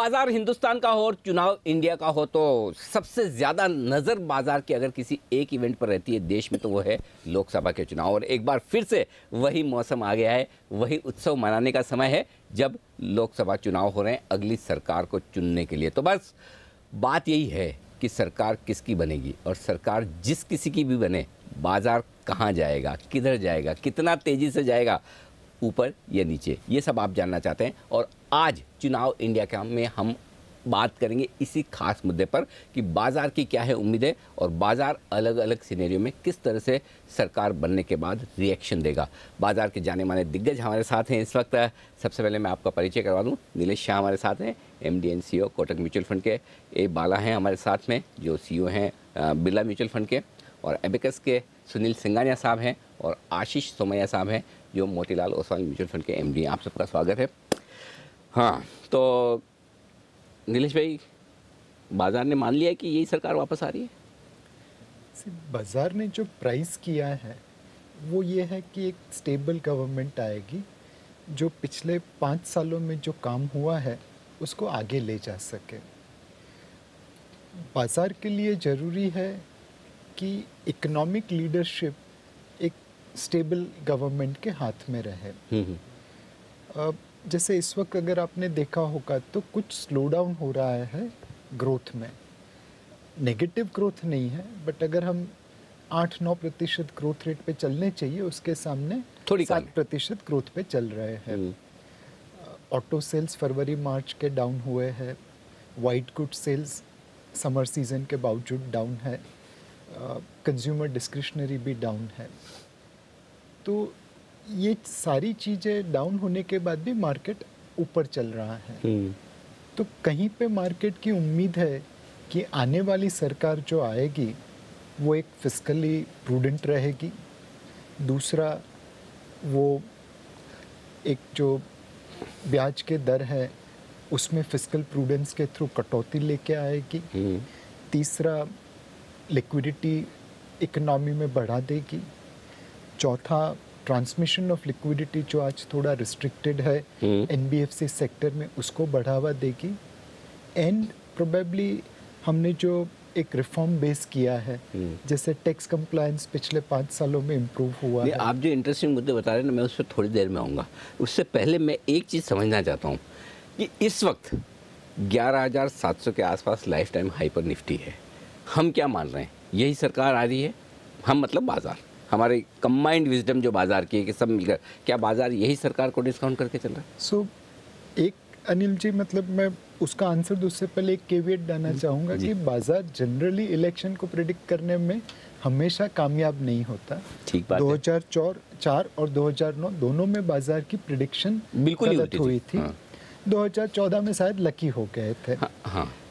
बाजार हिंदुस्तान का हो और चुनाव इंडिया का हो तो सबसे ज़्यादा नज़र बाजार की अगर किसी एक इवेंट पर रहती है देश में तो वो है लोकसभा के चुनाव। और एक बार फिर से वही मौसम आ गया है, वही उत्सव मनाने का समय है जब लोकसभा चुनाव हो रहे हैं अगली सरकार को चुनने के लिए। तो बस बात यही है कि सरकार किसकी बनेगी, और सरकार जिस किसी की भी बने बाजार कहाँ जाएगा, किधर जाएगा, कितना तेज़ी से जाएगा, ऊपर या नीचे, ये सब आप जानना चाहते हैं। और आज चुनाव इंडिया के में हम बात करेंगे इसी खास मुद्दे पर कि बाजार की क्या है उम्मीदें और बाजार अलग अलग सिनेरियो में किस तरह से सरकार बनने के बाद रिएक्शन देगा। बाजार के जाने माने दिग्गज हमारे साथ हैं इस वक्त। सबसे पहले मैं आपका परिचय करवा दूं, नीलेश शाह हमारे साथ हैं, MD and CEO Kotak mutual fund के। ए बाला हैं हमारे साथ में जो CEO हैं बिरला म्यूचुअल फंड के, और एबेकस के सुनील सिंघानिया साहब हैं, और आशीष सोमैया साहब हैं जो मोतीलाल ओसवाल म्यूचुअल फंड के MD हैं। आप सबका स्वागत है। हाँ, तो नीलेश भाई, बाजार ने मान लिया है कि यही सरकार वापस आ रही है? बाजार ने जो प्राइस किया है वो ये है कि एक स्टेबल गवर्नमेंट आएगी जो पिछले 5 सालों में जो काम हुआ है उसको आगे ले जा सके। बाजार के लिए ज़रूरी है कि इकोनॉमिक लीडरशिप एक स्टेबल गवर्नमेंट के हाथ में रहे। जैसे इस वक्त अगर आपने देखा होगा तो कुछ स्लो डाउन हो रहा है ग्रोथ में, नेगेटिव ग्रोथ नहीं है, बट अगर हम 8-9% ग्रोथ रेट पे चलने चाहिए उसके सामने 7% ग्रोथ पे चल रहे हैं। ऑटो सेल्स फरवरी मार्च के डाउन हुए हैं, white good sales summer season के बावजूद डाउन है, कंज्यूमर डिस्क्रिशनरी भी डाउन है। तो ये सारी चीज़ें डाउन होने के बाद भी मार्केट ऊपर चल रहा है। तो कहीं पे मार्केट की उम्मीद है कि आने वाली सरकार जो आएगी वो एक फिस्कली प्रूडेंट रहेगी। दूसरा, वो एक जो ब्याज के दर है उसमें फिस्कल प्रूडेंस के थ्रू कटौती लेके आएगी। तीसरा, लिक्विडिटी इकोनॉमी में बढ़ा देगी। चौथा, ट्रांसमिशन ऑफ लिक्विडिटी जो आज थोड़ा रिस्ट्रिक्टेड है NBFC सेक्टर में उसको बढ़ावा देगी। एंड प्रोबेबली हमने जो एक रिफॉर्म बेस किया है जैसे टैक्स कंप्लायंस पिछले 5 सालों में इम्प्रूव हुआ है। आप जो इंटरेस्टिंग मुद्दे बता रहे हैं ना, मैं उस पर थोड़ी देर में आऊँगा। उससे पहले मैं एक चीज़ समझना चाहता हूँ कि इस वक्त 11,700 के आसपास लाइफ टाइम हाइपर निफ्टी है। हम क्या मान रहे हैं, यही सरकार आ रही है? हम मतलब बाजार, हमारे कंबाइंड विजडम जो बाजार की है कि सब मिलकर, क्या बाजार यही सरकार को डिस्काउंट करके चल रहा है? सो एक अनिल जी, मतलब मैं उसका आंसर दूँ उससे पहले एक केवियट डालना चाहूँगा कि बाजार जनरली इलेक्शन को प्रिडिक्ट करने में हमेशा कामयाब नहीं होता। ठीक बात 2004 और 2009 दोनों में बाजार की प्रिडिक्शन बिल्कुल गलत हुई थी। 2014 में शायद लकी हो गए थे।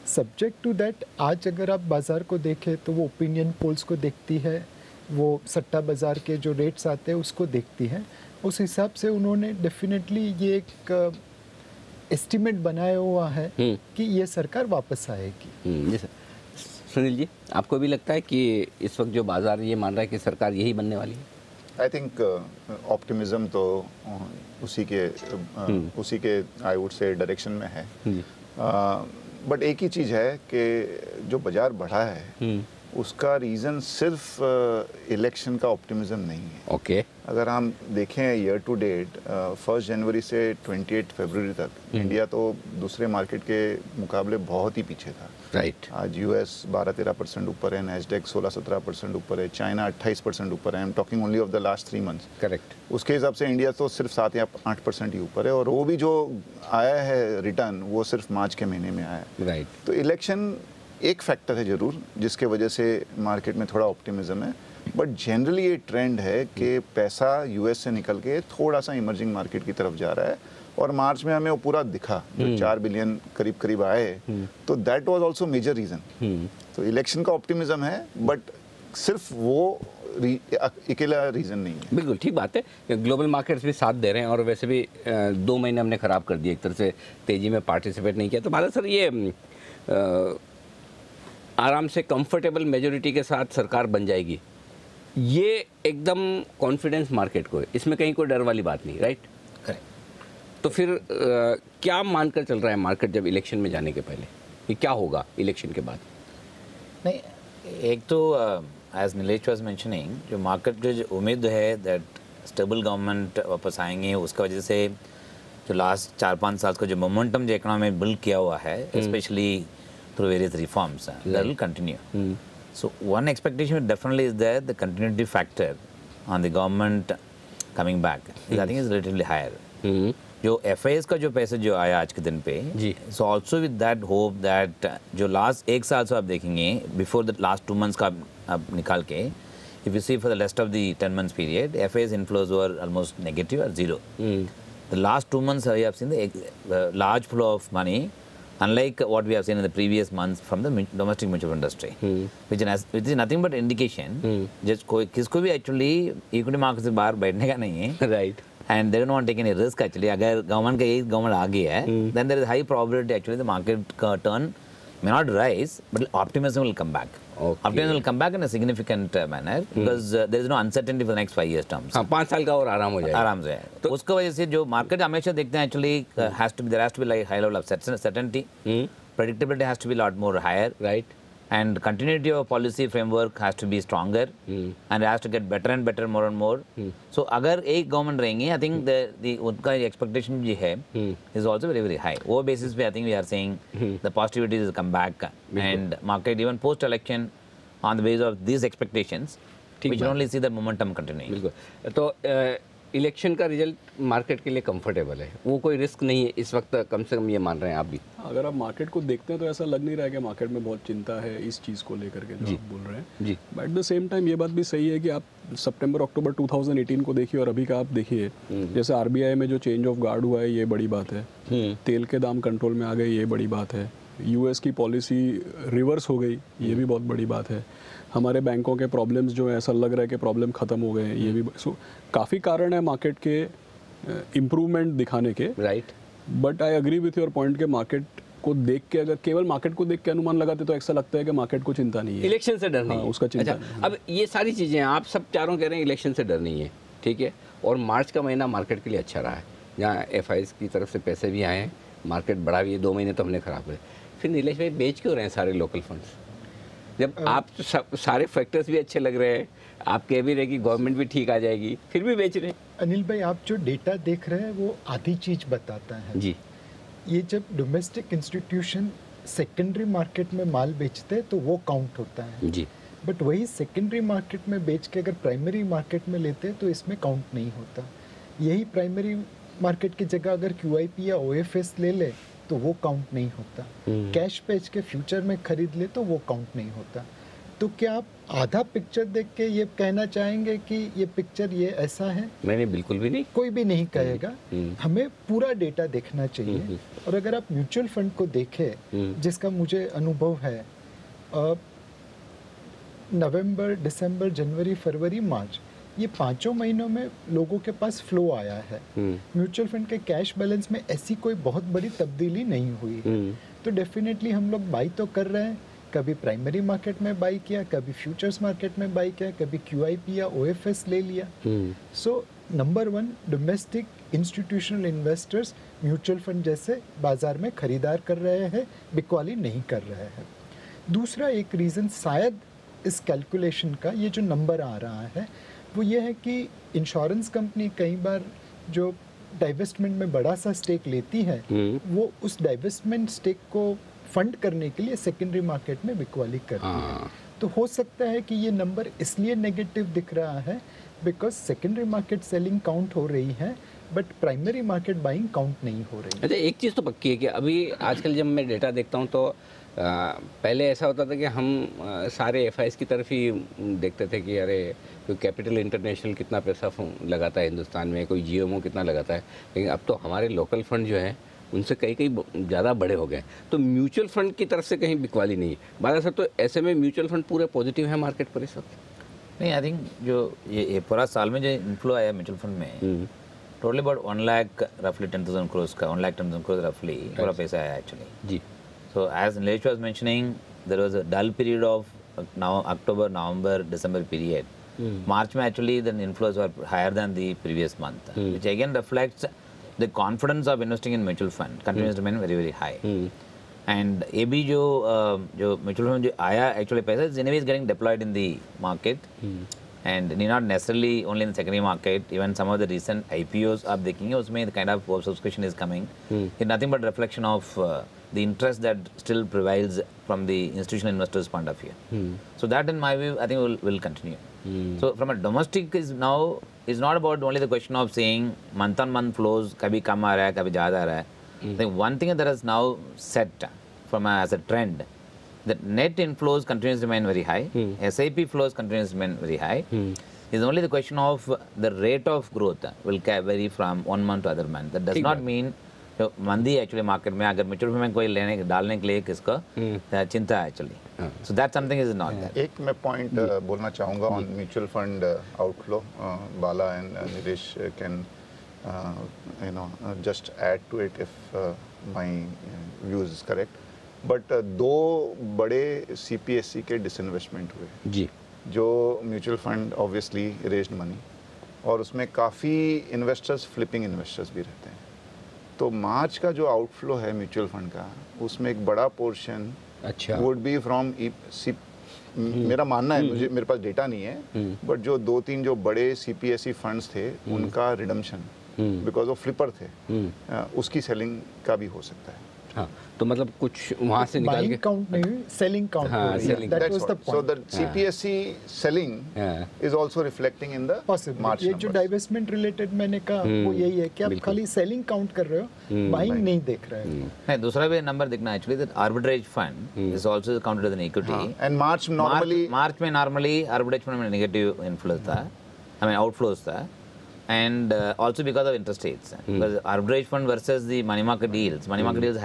सब्जेक्ट टू दैट, आज अगर आप बाजार को देखें तो वो ओपिनियन पोल्स को देखती है, वो सट्टा बाजार के जो रेट्स आते हैं उसको देखती है। उस हिसाब से उन्होंने डेफिनेटली ये एक एस्टिमेट बनाया हुआ है कि ये सरकार वापस आएगी। जी सर। सुनील जी, आपको भी लगता है कि इस वक्त जो बाजार ये मान रहा है कि सरकार यही बनने वाली है? आई थिंक ऑप्टिमिज्म तो उसी के आई वुड से डायरेक्शन में है। बट एक ही चीज़ है कि जो बाजार बढ़ा है उसका रीज़न सिर्फ इलेक्शन का ऑप्टिमिज्म नहीं है। ओके। अगर हम देखें ईयर टू डेट 1 जनवरी से 28 फरवरी तक इंडिया तो दूसरे मार्केट के मुकाबले बहुत ही पीछे था। राइट। आज US 12-13% ऊपर है, नैस्डैक 16-17% ऊपर है, चाइना 28% ऊपर है। I am talking only of the last 3 months. Correct. उसके हिसाब से इंडिया तो सिर्फ 7 या 8% ही ऊपर है, और वो भी जो आया है रिटर्न वो सिर्फ मार्च के महीने में आया है। राइट। तो इलेक्शन एक फैक्टर है ज़रूर जिसके वजह से मार्केट में थोड़ा ऑप्टिमिज्म है, बट जनरली ये ट्रेंड है कि पैसा US से निकल के थोड़ा सा इमर्जिंग मार्केट की तरफ जा रहा है, और मार्च में हमें वो पूरा दिखा जो 4 बिलियन करीब आए, तो that was also major reason. तो इलेक्शन का ऑप्टिमिज्म है, बट सिर्फ वो अकेला रीज़न नहीं है। बिल्कुल ठीक बात है। ग्लोबल मार्केट्स भी साथ दे रहे हैं, और वैसे भी 2 महीने हमने ख़राब कर दिए, एक तरह से तेज़ी में पार्टिसिपेट नहीं किया। तो भारत सर, ये आराम से कंफर्टेबल मेजोरिटी के साथ सरकार बन जाएगी, ये एकदम कॉन्फिडेंस मार्केट को है, इसमें कहीं कोई डर वाली बात नहीं, राइट? तो फिर क्या मानकर चल रहा है मार्केट जब इलेक्शन में जाने के पहले, ये क्या होगा इलेक्शन के बाद? नहीं, एक तो एज नीलेश वाज मेंशनिंग, जो मार्केट जो उम्मीद है दैट स्टेबल गवर्नमेंट वापस आएंगे, उसका वजह से जो लास्ट 4-5 साल का जो मोमेंटम जो इकोनॉमी में बिल्ड किया हुआ है, specially through various reforms, that will continue. So one expectation definitely is there, the continuity factor on the government coming back, I think is relatively higher. जो FIS का जो पैसे जो आया आज के दिन पे, so also with that hope that जो लास्ट 1 साल से आप देखेंगे, before the last 2 months का आप निकाल के, if you see for the rest of the 10 months period, FIS inflows were almost negative or zero. The last 2 months we have seen the large flow of money, unlike what we have seen in the previous months from the domestic mutual fund industry, which is nothing but indication just किसको भी actually equity market से बाहर बैठने का नहीं है, right, and they don't want to take any risk actually. अगर government आ गई है, then there is high probability actually the market का turn may not rise, but optimism will come back. Optimism will come back in a significant manner because there is no uncertainty for the next 5 years terms. हाँ, 5 साल का और आराम हो जाएगा. आराम से. तो उसका वजह से जो मार्केट हमेशा देखते हैं actually there has to be like high level of certainty. Predictability has to be a lot more higher. Right. And continuity of policy framework has to be stronger and it has to get better and better more and more. So अगर एक government रहेंगे, I think the उनका expectation जो है is also very very high. वो basis पे I think we are saying the positivity is come back and market even post election on the basis of these expectations we should only see the momentum continuing. बिल्कुल. तो election का result market के लिए comfortable है, वो कोई risk नहीं है इस वक्त, कम से कम ये मान रहे हैं आप भी? अगर आप मार्केट को देखते हैं तो ऐसा लग नहीं रहा है कि मार्केट में बहुत चिंता है इस चीज़ को लेकर के जो आप बोल रहे हैं जी. But at the same time ये बात भी सही है कि आप सितंबर अक्टूबर 2018 को देखिए और अभी का आप देखिए, जैसे आरबीआई में जो चेंज ऑफ गार्ड हुआ है ये बड़ी बात है, तेल के दाम कंट्रोल में आ गए ये बड़ी बात है, यूएस की पॉलिसी रिवर्स हो गई ये भी बहुत बड़ी बात है, हमारे बैंकों के प्रॉब्लम्स जो है ऐसा लग रहा है कि प्रॉब्लम ख़त्म हो गए हैं, ये भी काफ़ी कारण है मार्केट के इम्प्रूवमेंट दिखाने के. Right. But I agree with your point के मार्केट को देख के, अगर केवल मार्केट को देख के अनुमान लगाते तो ऐसा लगता है कि मार्केट को चिंता नहीं है, इलेक्शन से डर नहीं है. उसका चिंता नहीं. अब ये सारी चीज़ें आप सब चारों कह रहे हैं इलेक्शन से डर नहीं है, ठीक है, और मार्च का महीना मार्केट के लिए अच्छा रहा है, जहाँ FIs की तरफ से पैसे भी आए हैं, मार्केट बढ़ा भी है, 2 महीने तो हमने ख़राब करे. फिर नीलेश भाई बेच क्यों रहे हैं सारे लोकल फंड्स, जब आप सारे फैक्टर्स भी अच्छे लग रहे हैं, आप कह भी रहे कि गवर्नमेंट भी ठीक आ जाएगी, फिर भी बेच रहे हैं? अनिल भाई, आप जो डेटा देख रहे हैं वो आधी चीज़ बताता है जी. ये जब डोमेस्टिक इंस्टीट्यूशन सेकेंडरी मार्केट में माल बेचते हैं तो वो काउंट होता है जी. बट वही सेकेंडरी मार्केट में बेच के अगर प्राइमरी मार्केट में लेते हैं तो इसमें काउंट नहीं होता. यही प्राइमरी मार्केट की जगह अगर QIP या OFS ले ले तो वो काउंट नहीं होता. कैश बेच के फ्यूचर में खरीद ले तो वो काउंट नहीं होता. तो क्या आप आधा पिक्चर देख के ये कहना चाहेंगे कि ये पिक्चर ये ऐसा है? मैंने बिल्कुल भी नहीं, कोई भी नहीं कहेगा. हमें पूरा डेटा देखना चाहिए. और अगर आप म्यूचुअल फंड को देखें, जिसका मुझे अनुभव है, नवंबर, दिसंबर, जनवरी, फरवरी, मार्च, ये 5 महीनों में लोगों के पास फ्लो आया है. म्यूचुअल फंड के कैश बैलेंस में ऐसी कोई बहुत बड़ी तब्दीली नहीं हुई है. तो डेफिनेटली हम लोग बाई तो कर रहे हैं, कभी प्राइमरी मार्केट में बाई किया, कभी फ्यूचर्स मार्केट में बाई किया, कभी QIP या OFS ले लिया. So number 1, domestic institutional investors mutual fund जैसे बाजार में खरीदार कर रहे हैं, बिकवाली नहीं कर रहे हैं. दूसरा एक रीज़न शायद इस कैलकुलेशन का ये जो नंबर आ रहा है वो ये है कि इंश्योरेंस कंपनी कई बार जो डाइवेस्टमेंट में बड़ा सा स्टेक लेती है, वो उस डाइवेस्टमेंट स्टेक को फंड करने के लिए सेकेंडरी मार्केट में बिकवाली करती है. तो हो सकता है कि ये नंबर इसलिए नेगेटिव दिख रहा है because secondary market selling count हो रही है but primary market buying count नहीं हो रही है. अच्छा, एक चीज़ तो पक्की है कि अभी आजकल जब मैं डेटा देखता हूँ तो पहले ऐसा होता था कि हम सारे FIs की तरफ ही देखते थे कि अरे कोई कैपिटल इंटरनेशनल कितना पैसा लगाता है हिंदुस्तान में, कोई GMO कितना लगाता है, लेकिन अब तो हमारे लोकल फंड जो हैं उनसे कई ज़्यादा बड़े हो गए. तो म्यूचुअल फंड की तरफ से कहीं बिकवाली नहीं है बाला सर. तो ऐसे में म्यूचुअल फंड पूरे पॉजिटिव है मार्केट पर इस वक्त? नहीं, आई थिंक जो ये पूरा साल में जो इन्फ्लो आया म्यूचुअल फंड में टोटली अबाउट 1 लाख रफली 10,000 crores का 1,10,000 crores रफली पूरा पैसा आया actually ji. So as Nilesh was mentioning, there was a dull period of now October, November, December period. March में actually the inflows were higher than the previous month, which again reflects the confidence of investing in mutual fund continues to remain very very high. And ये भी जो mutual fund जो आया actually पैसा is anyway getting deployed in the market, and not necessarily only in the secondary market. Even some of the recent IPOs आप देखेंगे उसमें the kind of subscription is coming. It's nothing but reflection of the interest that still prevails from the institutional investors' point of view. So that, in my view, I think will continue. So from a domestic is now is not about only the question of saying month on month flows कभी कम आ रहा है कभी ज़्यादा आ रहा है. I think one thing that is now set from as a trend, that net inflows continues to remain very high, SIP flows continues to remain very high. It's only the question of the rate of growth will vary from one month to other month. That does not mean जो मंदी actually market में अगर mutual fund में कोई लेने डालने के लिए किसका चिंता है actually. So that something is not that. एक मैं पॉइंट बोलना चाहूँगा on mutual fund outflow. Bala and Nilesh can just add to it if my views is correct. But दो बड़े CPSE के डिसइन्वेस्टमेंट हुए जी, जो mutual fund obviously raised money, और उसमें काफ़ी इन्वेस्टर्स फ्लिपिंग इन्वेस्टर्स भी रहते हैं. तो मार्च का जो आउटफ्लो है म्यूचुअल फंड का, उसमें एक बड़ा पोर्शन अच्छा वुड बी फ्रॉम मेरा मानना है, मुझे मेरे पास डेटा नहीं है, बट जो 2-3 जो बड़े CPSE फंड्स थे उनका रिडम्पशन बिकॉज ऑफ फ्लिपर थे, उसकी सेलिंग का भी हो सकता है. हाँ, तो मतलब कुछ वहाँ से निकाल के काउंट नहीं, सेलिंग काउंट. हाँ, selling. That was the so point. The CPSE selling is also reflecting in the possible. March. ये जो डाइवेस्टमेंट रिलेटेड मैंने कहा वो यही है कि आप खाली सेलिंग काउंट कर रहे हो, बाइंग नहीं देख रहे हो. नहीं, दूसरा भी नंबर देखना actually that arbitrage fund is also counted as an equity. And March normally March में नॉर्मली आर्बिट्रेज फंड में नेगेटिव इन्फ्लोज था, आई मीन आउटफ्लोज था, and also because of interest rates, because arbitrage fund versus the money market yields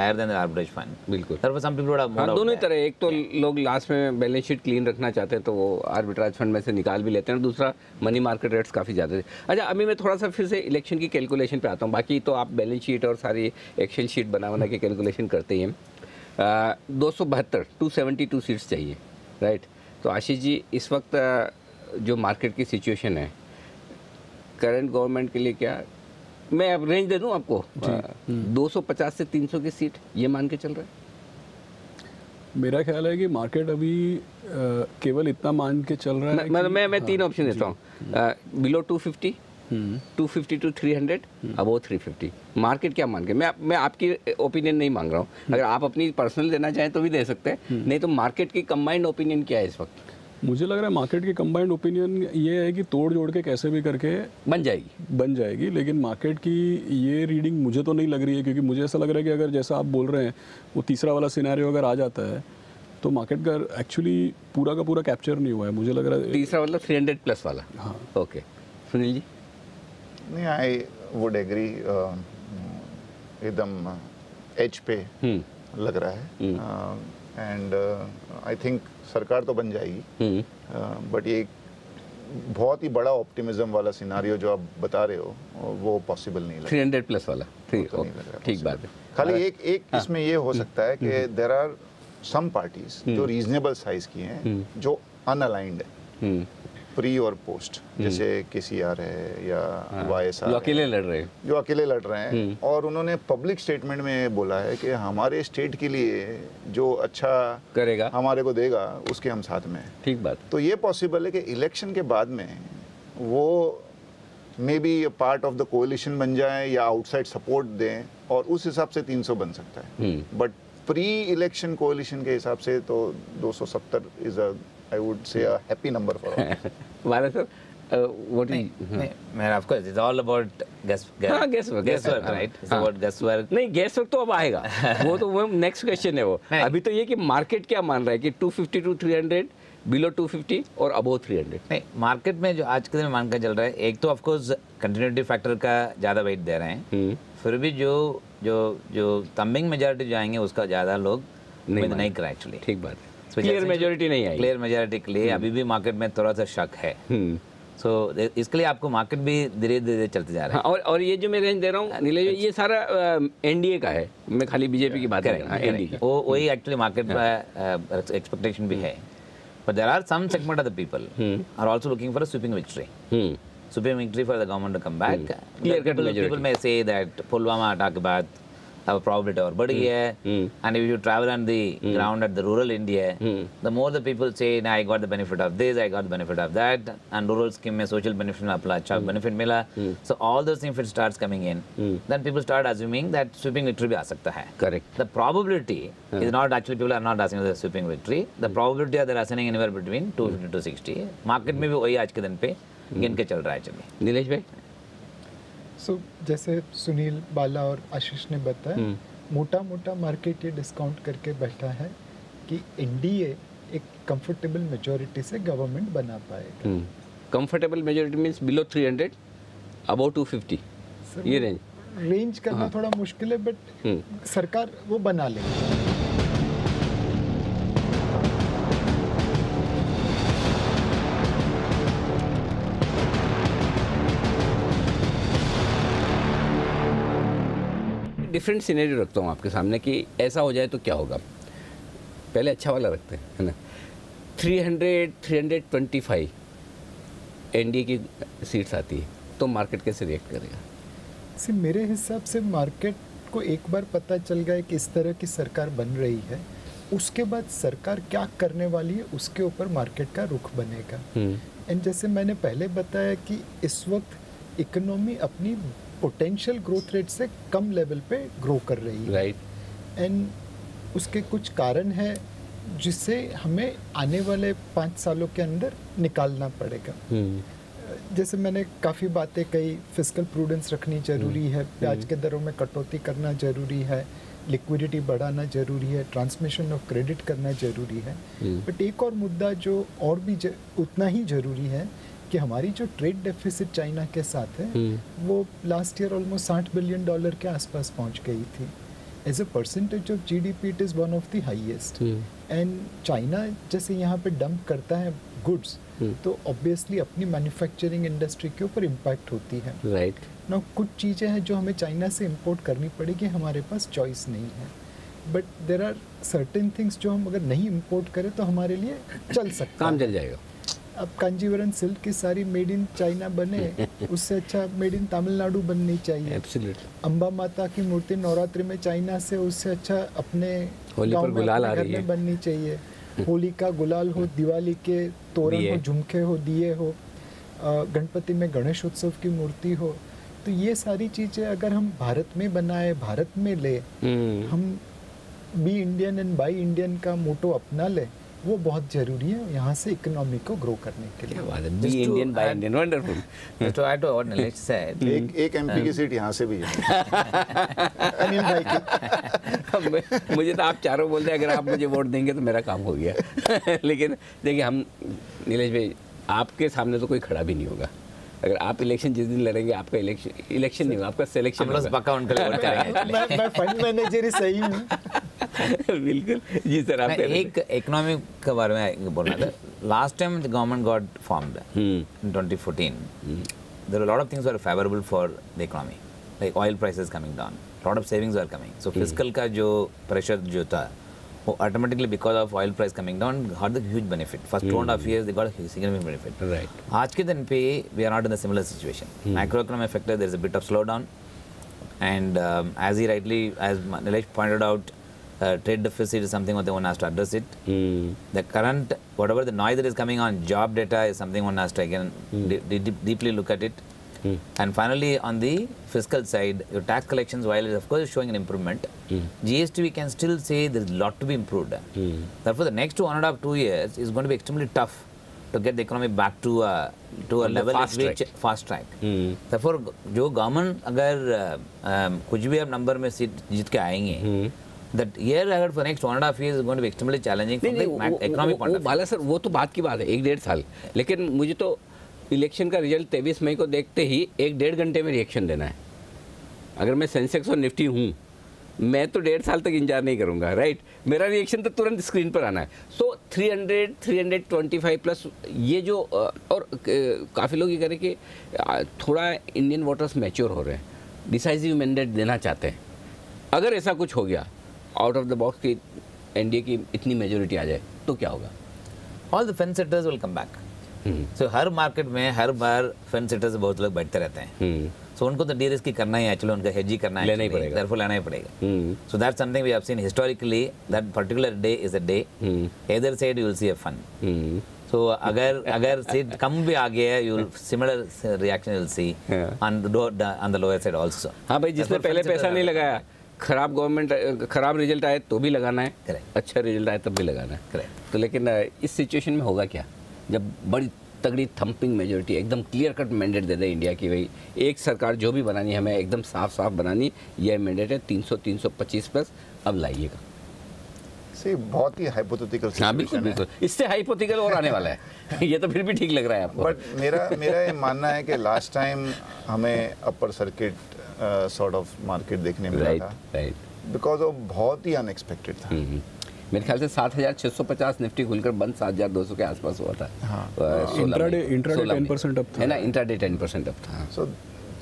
higher than the arbitrage fund. बिल्कुल. Therefore some people would have हाँ, moved out दोनों ही there. तरह. एक तो लोग last में balance sheet clean रखना चाहते हैं तो वो आर्बिट्राज फंड में से निकाल भी लेते हैं, दूसरा मनी मार्केट रेट्स काफ़ी ज़्यादा थे. अच्छा, अभी मैं थोड़ा सा फिर से इलेक्शन की कैलकुलेशन पे आता हूँ. बाकी तो आप बैलेंस शीट और सारी एक्सेल शीट बना के कैलकुलेशन करते ही हैं. 272 सीट्स चाहिए, राइट? तो आशीष जी, इस वक्त जो मार्केट की सिचुएशन है करंट गवर्नमेंट के लिए, क्या मैं अब रेंज दे दूं आपको, 250 से 300 की सीट ये मान के चल रहा है? मेरा ख्याल है कि मार्केट अभी केवल इतना मान के चल रहा है. मैं 3 ऑप्शन देता हूँ. Below 250, 250 to 300, above 350. मार्केट क्या मान के, मैं आपकी ओपिनियन नहीं मांग रहा हूँ. अगर आप अपनी पर्सनल देना चाहें तो भी दे सकते हैं, नहीं तो मार्केट की कंबाइंड ओपिनियन क्या है इस वक्त? मुझे लग रहा है मार्केट की कंबाइंड ओपिनियन ये है कि तोड़ जोड़ के कैसे भी करके बन जाएगी. लेकिन मार्केट की ये रीडिंग मुझे तो नहीं लग रही है, क्योंकि मुझे ऐसा लग रहा है कि अगर जैसा आप बोल रहे हैं वो तीसरा वाला सिनेरियो अगर आ जाता है तो मार्केट का एक्चुअली पूरा का पूरा कैप्चर नहीं हुआ है. मुझे लग रहा है तीसरा मतलब 300 प्लस वाला. हाँ, ओके. सुनील जी? नहीं, आई वुड एग्री, एकदम एज पे लग रहा है. एंड आई थिंक सरकार तो बन जाएगी, बट ये बहुत ही बड़ा ऑप्टिमिज्म वाला सिनारियो जो आप बता रहे हो वो पॉसिबल नहीं लग रहा. 300 प्लस वाला. ठीक बात है. खाली एक इसमें ये हो सकता है कि देयर आर सम पार्टीज जो रीजनेबल साइज की हैं जो अनअलाइंड है प्री और पोस्ट, जैसे KCR है या YSR जो अकेले लड़ रहे हैं, और उन्होंने पब्लिक स्टेटमेंट में बोला है कि हमारे स्टेट के लिए जो अच्छा करेगा हमारे को देगा उसके हम साथ में हैं. ठीक बात. तो ये पॉसिबल है कि इलेक्शन के बाद में वो may be part of the coalition बन जाए या आउटसाइड सपोर्ट दें, और उस हिसाब से 300 बन सकता है. बट प्री इलेक्शन कोalition के हिसाब से तो 270 is a, I would say, a happy number for all. Wala sir, what is? Man, of course, it's all about guesswork, right? It's about guesswork. नहीं, guesswork तो अब आएगा. वो नेक्स्ट क्वेश्चन है वो. अभी तो ये कि मार्केट क्या मान रहा है कि 250 to 300, बिलो 250 और अबो 300. नहीं, मार्केट में जो आज के दिन मान कर चल रहा है, एक तो ऑफ कोर्स कंटिन्यूटी फैक्टर का ज़्यादा वेट दे रहे हैं, फिर भी जो थंबिंग मेजॉरिटी जो आएंगे उसका ज़्यादा लोग नहीं कर एक्चुअली. ठीक बात है. क्लियर मेजॉरिटी नहीं आई. क्लियर मेजॉरिटी के लिए अभी भी मार्केट में थोड़ा सा शक है. सो इसके लिए आपको मार्केट भी धीरे धीरे चलते जा रहा है. हाँ, और ये जो मैं रेंज दे रहा हूँ नीलेश, ये सारा NDA का है. मैं खाली बीजेपी की बात कर रहा हूँ. वही एक्चुअली मार्केट में एक्सपेक्टेशन भी है. But there are some segment of the people are also looking for a sweeping victory. supreme victory for the government to come back. Clear-cut majority. People may say that Pulwama attack बाद have a probability और बढ़ गई है, and if you travel on the ground at the rural India, the more the people say, nah, I got the benefit of this, I got the benefit of that, and rural scheme में social benefit में अपना अच्छा benefit मिला, so all those things if it starts coming in, then people start assuming that sweeping victory भी आ सकता है. Correct. The probability is not actually, people are not asking for the sweeping victory. The probability are they're assigning anywhere between 250 to 60. Market में भी वही आज के दिन पे गिन के चल रहा है चलिए. नीलेश भाई? सो जैसे सुनील, बाला और आशीष ने बताया, मोटा मोटा मार्केट ये डिस्काउंट करके बैठा है कि एनडीए एक कंफर्टेबल मेजॉरिटी से गवर्नमेंट बना पाएगा. Comfortable majority means below 300, above 250, ये रेंज करना थोड़ा मुश्किल है, बट सरकार वो बना लेगी. डिफरेंट सिनेरियो रखता हूँ आपके सामने कि ऐसा हो जाए तो क्या होगा. पहले अच्छा वाला रखते हैं, है ना. 325 एनडीए की सीट्स आती है तो मार्केट कैसे रिएक्ट करेगा? सी मेरे हिसाब से मार्केट को एक बार पता चल गया कि इस तरह की सरकार बन रही है, उसके बाद सरकार क्या करने वाली है उसके ऊपर मार्केट का रुख बनेगा. एंड जैसे मैंने पहले बताया कि इस वक्त इकोनॉमी अपनी पोटेंशियल ग्रोथ रेट से कम लेवल पे ग्रो कर रही है. राइट. एंड उसके कुछ कारण है जिससे हमें आने वाले 5 सालों के अंदर निकालना पड़ेगा. जैसे मैंने काफ़ी बातें कही, फिस्कल प्रूडेंस रखनी जरूरी है, ब्याज के दरों में कटौती करना जरूरी है, लिक्विडिटी बढ़ाना जरूरी है, ट्रांसमिशन ऑफ क्रेडिट करना जरूरी है. बट एक और मुद्दा जो और भी उतना ही जरूरी है कि हमारी जो ट्रेड डेफिसिट चाइना के साथ है वो लास्ट ईयर ऑलमोस्ट $60 बिलियन के आसपास पहुंच गई थी. As a percentage of GDP it is one of the highest. And China जैसे यहाँ पे डंप करता है गुड्स, तो ऑब्वियसली अपनी मैन्युफैक्चरिंग इंडस्ट्री के ऊपर इम्पैक्ट होती है. राइट. ना कुछ चीज़ें हैं जो हमें चाइना से इम्पोर्ट करनी पड़ेगी, हमारे पास चॉइस नहीं है. But there are certain things जो हम अगर नहीं इम्पोर्ट करें तो हमारे लिए चल सकता है, काम चल जाएगा. अब कांजीवरम सिल्क की सारी मेड इन चाइना बने, उससे अच्छा मेड इन तमिलनाडु बननी चाहिए. एब्सोल्युटली. अम्बा माता की मूर्ति नवरात्रि में चाइना से, उससे अच्छा अपने होली गांव पर में गुलाल आ अपने रही घर है. में बननी चाहिए. होली का गुलाल हो, दिवाली के तोरण हो, झुमके हो, दिए हो, गणपति में गणेश उत्सव की मूर्ति हो. तो ये सारी चीज़ें अगर हम भारत में बनाए, भारत में ले, हम be Indian and buy Indian का मोटो अपना ले, वो बहुत जरूरी है यहाँ से इकोनॉमी को ग्रो करने के लिए. Be Indian buy Indian, wonderful. To add to what Nilesh said, एक एमपी की सीट यहाँ से भी है. अनिल भाई की. मुझे तो आप चारों बोलते हैं अगर आप मुझे वोट देंगे तो मेरा काम हो गया. लेकिन देखिए, हम नीलेश भाई, आपके सामने तो कोई खड़ा भी नहीं होगा. अगर आप इलेक्शन जिस दिन लड़ेंगे, आपका इलेक्शन नहीं होगा, आपका सिलेक्शन हम लोग पक्का उनके लिए वोट करेंगे. मैं फंड मैनेजर ही सही हूँ. बिल्कुल जी सर. आप एक इकोनॉमी के बारे में बोलना था. Last time the government got formed in 2014, there were a lot of things were favorable for the economy, like oil prices coming down, lot of savings were coming, so fiscal का जो pressure जो था वो automatically because of oil price coming down had the huge benefit. First 2.5 years they got a significant benefit. Right. आज के दिन पे we are not in a similar situation. Macroeconomic factor, there is a bit of slowdown, and as he rightly, as Nilesh pointed out, trade deficit is something that one has to address it. The current, whatever the noise that is coming on job data is something one has to again deeply look at it. And finally, on the fiscal side, your tax collections, while it of course is showing an improvement, GST we can still say there is a lot to be improved. Therefore, the next 1.5-2 years is going to be extremely tough to get the economy back to a level at which fast track. Therefore, जो government अगर कुछ भी अब number में seat जीत के आएंगे, that year ahead for next 1.5 years is going to be extremely challenging from the economic point of view. Bala sir, वो तो बात की बात है, 1-1.5 साल. लेकिन मुझे तो इलेक्शन का रिजल्ट 23 मई को देखते ही 1-1.5 घंटे में रिएक्शन देना है. अगर मैं सेंसेक्स और निफ्टी हूँ, मैं तो 1.5 साल तक इंतजार नहीं करूँगा. राइट. मेरा रिएक्शन तो तुरंत स्क्रीन पर आना है. सो 300, 325 प्लस ये जो और काफ़ी लोग ये करें कि थोड़ा इंडियन वोटर्स मैच्योर हो रहे हैं, डिसाइसिव मैंडेट देना चाहते हैं. अगर ऐसा कुछ हो गया आउट ऑफ द बॉक्स की एनडीए की इतनी मेजोरिटी आ जाए तो क्या होगा? All the fence setters will come back. So her market में हर बार फंड सेटर्स बहुत लोग बैठते रहते हैं, सो उनको तो डी-रिस्क ही करना ही एक्चुअली, उनका हेज ही करना है, लेना ही पड़ेगा, देयरफॉर लेना ही पड़ेगा। So that's something we have seen historically, that particular day is a day, either side you will see a fund. So अगर सीट कम भी आ गया है, you will similar reaction you will see on the lower side also. हाँ भाई, जिसने पहले पैसा नहीं लगाया, खराब गवर्नमेंट, खराब रिजल्ट आए तो भी लगाना है, Correct. अच्छा रिजल्ट आए तब भी लगाना है। Correct. तो लेकिन इस सिचुएशन में होगा क्या जब बड़ी तगड़ी थम्पिंग मेजोरिटी, एकदम क्लियर कट मैंडेट दे दे इंडिया की, भाई एक सरकार जो भी बनानी है हमें एकदम साफ साफ बनानी, यह मैंडेट है 300-325 प्लस, अब लाइएगा। सी बहुत ही हाइपोथेटिकल हाँ बिल्कुल बिल्कुल, इससे हाइपोथेटिकल और आने वाला है ये तो फिर भी ठीक लग रहा है आपको। बट मेरा ये मानना है कि लास्ट टाइम हमें upper circuit sort of market देखने मिला था, राइट, बिकॉज ऑफ बहुत ही अनएक्सपेक्टेड था। मेरे ख्याल से 7,650 निफ्टी खुलकर बंद 7,200 के आसपास हुआ था। हाँ। इंट्राडे 10% अप था, है ना, इंट्राडे 10% अप था। सो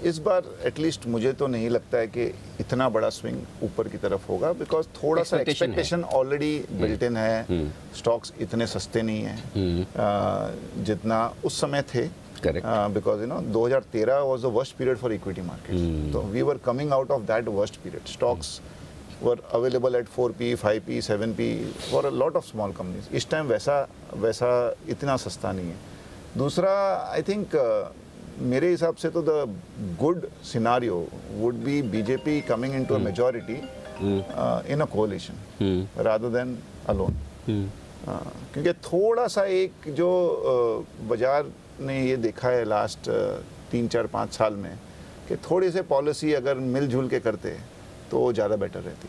इस बार एटलीस्ट मुझे तो नहीं लगता है कि इतना बड़ा स्विंग ऊपर की तरफ होगा, बिकॉज थोड़ा सा एक्सपेक्टेशन ऑलरेडी बिल्ट इन है, स्टॉक्स इतने सस्ते नहीं हैं जितना उस समय थे, because 2013 was the worst period for equity market, तो we were coming out of that worst period, stocks were available at 4p, 5p, 7p for a lot of small companies. इस टाइम वैसा इतना सस्ता नहीं है। दूसरा, आई थिंक मेरे हिसाब से तो the good scenario would be BJP coming into a majority in a कोalition rather than alone. क्योंकि थोड़ा सा एक जो बाजार ने ये देखा है लास्ट 3-4-5 साल में कि थोड़ी से पॉलिसी अगर मिलजुल के करते तो ज़्यादा बेटर रहती।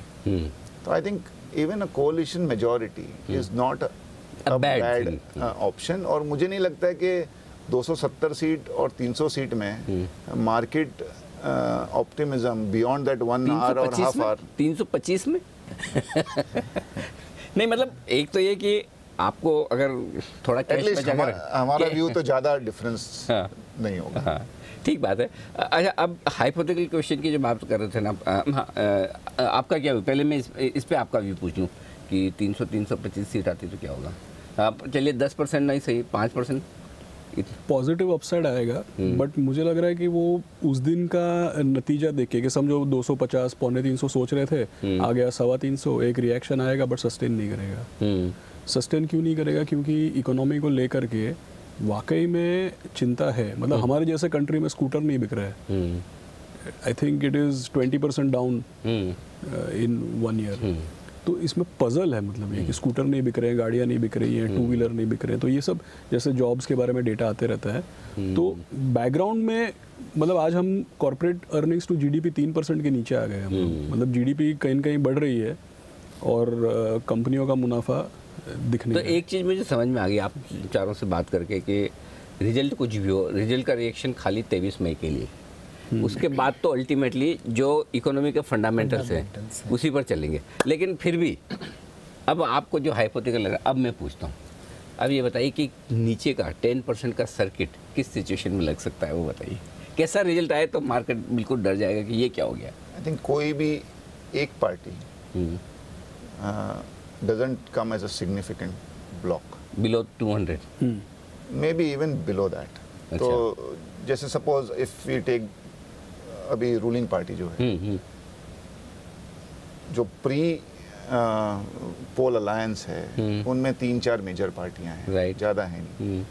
तो I think even a कोalition majority is not a bad option, और मुझे नहीं लगता है कि 270 सीट और 300 सीट में market optimism beyond that 1 hour और हाफ आवर। 325 में नहीं, मतलब एक तो ये कि आपको अगर थोड़ा कैश बचा, हमारा व्यू तो ज़्यादा डिफरेंस नहीं होगा। हाँ, ठीक बात है। अच्छा, अब हाइपोथेटिकल क्वेश्चन की जो बात कर रहे थे ना, आपका क्या व्यू, पहले मैं इस पे आपका व्यू पूछ लूँ कि 300-325 सीट आती तो क्या होगा? आप चलिए 10% नहीं सही, 5% पॉजिटिव अपसाइड आएगा, बट मुझे लग रहा है कि वो उस दिन का नतीजा देखे कि समझो 250 300 सोच रहे थे, आ गया 325, एक रिएक्शन आएगा बट सस्टेन नहीं करेगा। सस्टेन क्यों नहीं करेगा? क्योंकि इकोनॉमी को लेकर के वाकई में चिंता है। मतलब हमारे जैसे कंट्री में स्कूटर नहीं बिक रहा है, I think it is 20% down in 1 year. तो इसमें पजल है, मतलब ये कि स्कूटर नहीं बिक रहे हैं, गाड़ियाँ नहीं बिक रही हैं, 2 व्हीलर नहीं बिक रहे हैं। तो ये सब जैसे जॉब्स के बारे में डेटा आते रहता है, तो बैकग्राउंड में मतलब आज हम कॉर्पोरेट अर्निंग्स टू जीडीपी 3% के नीचे आ गए हम। मतलब जीडीपी कहीं न कहीं बढ़ रही है और कंपनियों का मुनाफा दिखने। तो एक चीज़ मुझे समझ में आ गई आप चारों से बात करके कि रिजल्ट कुछ भी हो, रिजल्ट का रिएक्शन खाली 23 मई के लिए, उसके बाद तो अल्टीमेटली जो इकोनॉमी के फंडामेंटल्स हैं उसी पर चलेंगे। लेकिन फिर भी अब आपको जो हाइपोथेटिकल लग रहा है, अब मैं पूछता हूँ, अब ये बताइए कि नीचे का 10% का सर्किट किस सिचुएशन में लग सकता है, वो बताइए। कैसा रिजल्ट आए तो मार्केट बिल्कुल डर जाएगा कि ये क्या हो गया? आई थिंक कोई भी एक party doesn't come as a significant block. Below 200? Maybe even below that. तो जैसे suppose if we take अभी रूलिंग पार्टी जो है, जो प्री पोल अलायंस है, उनमें 3-4 मेजर पार्टियां हैं, ज़्यादा है नहीं।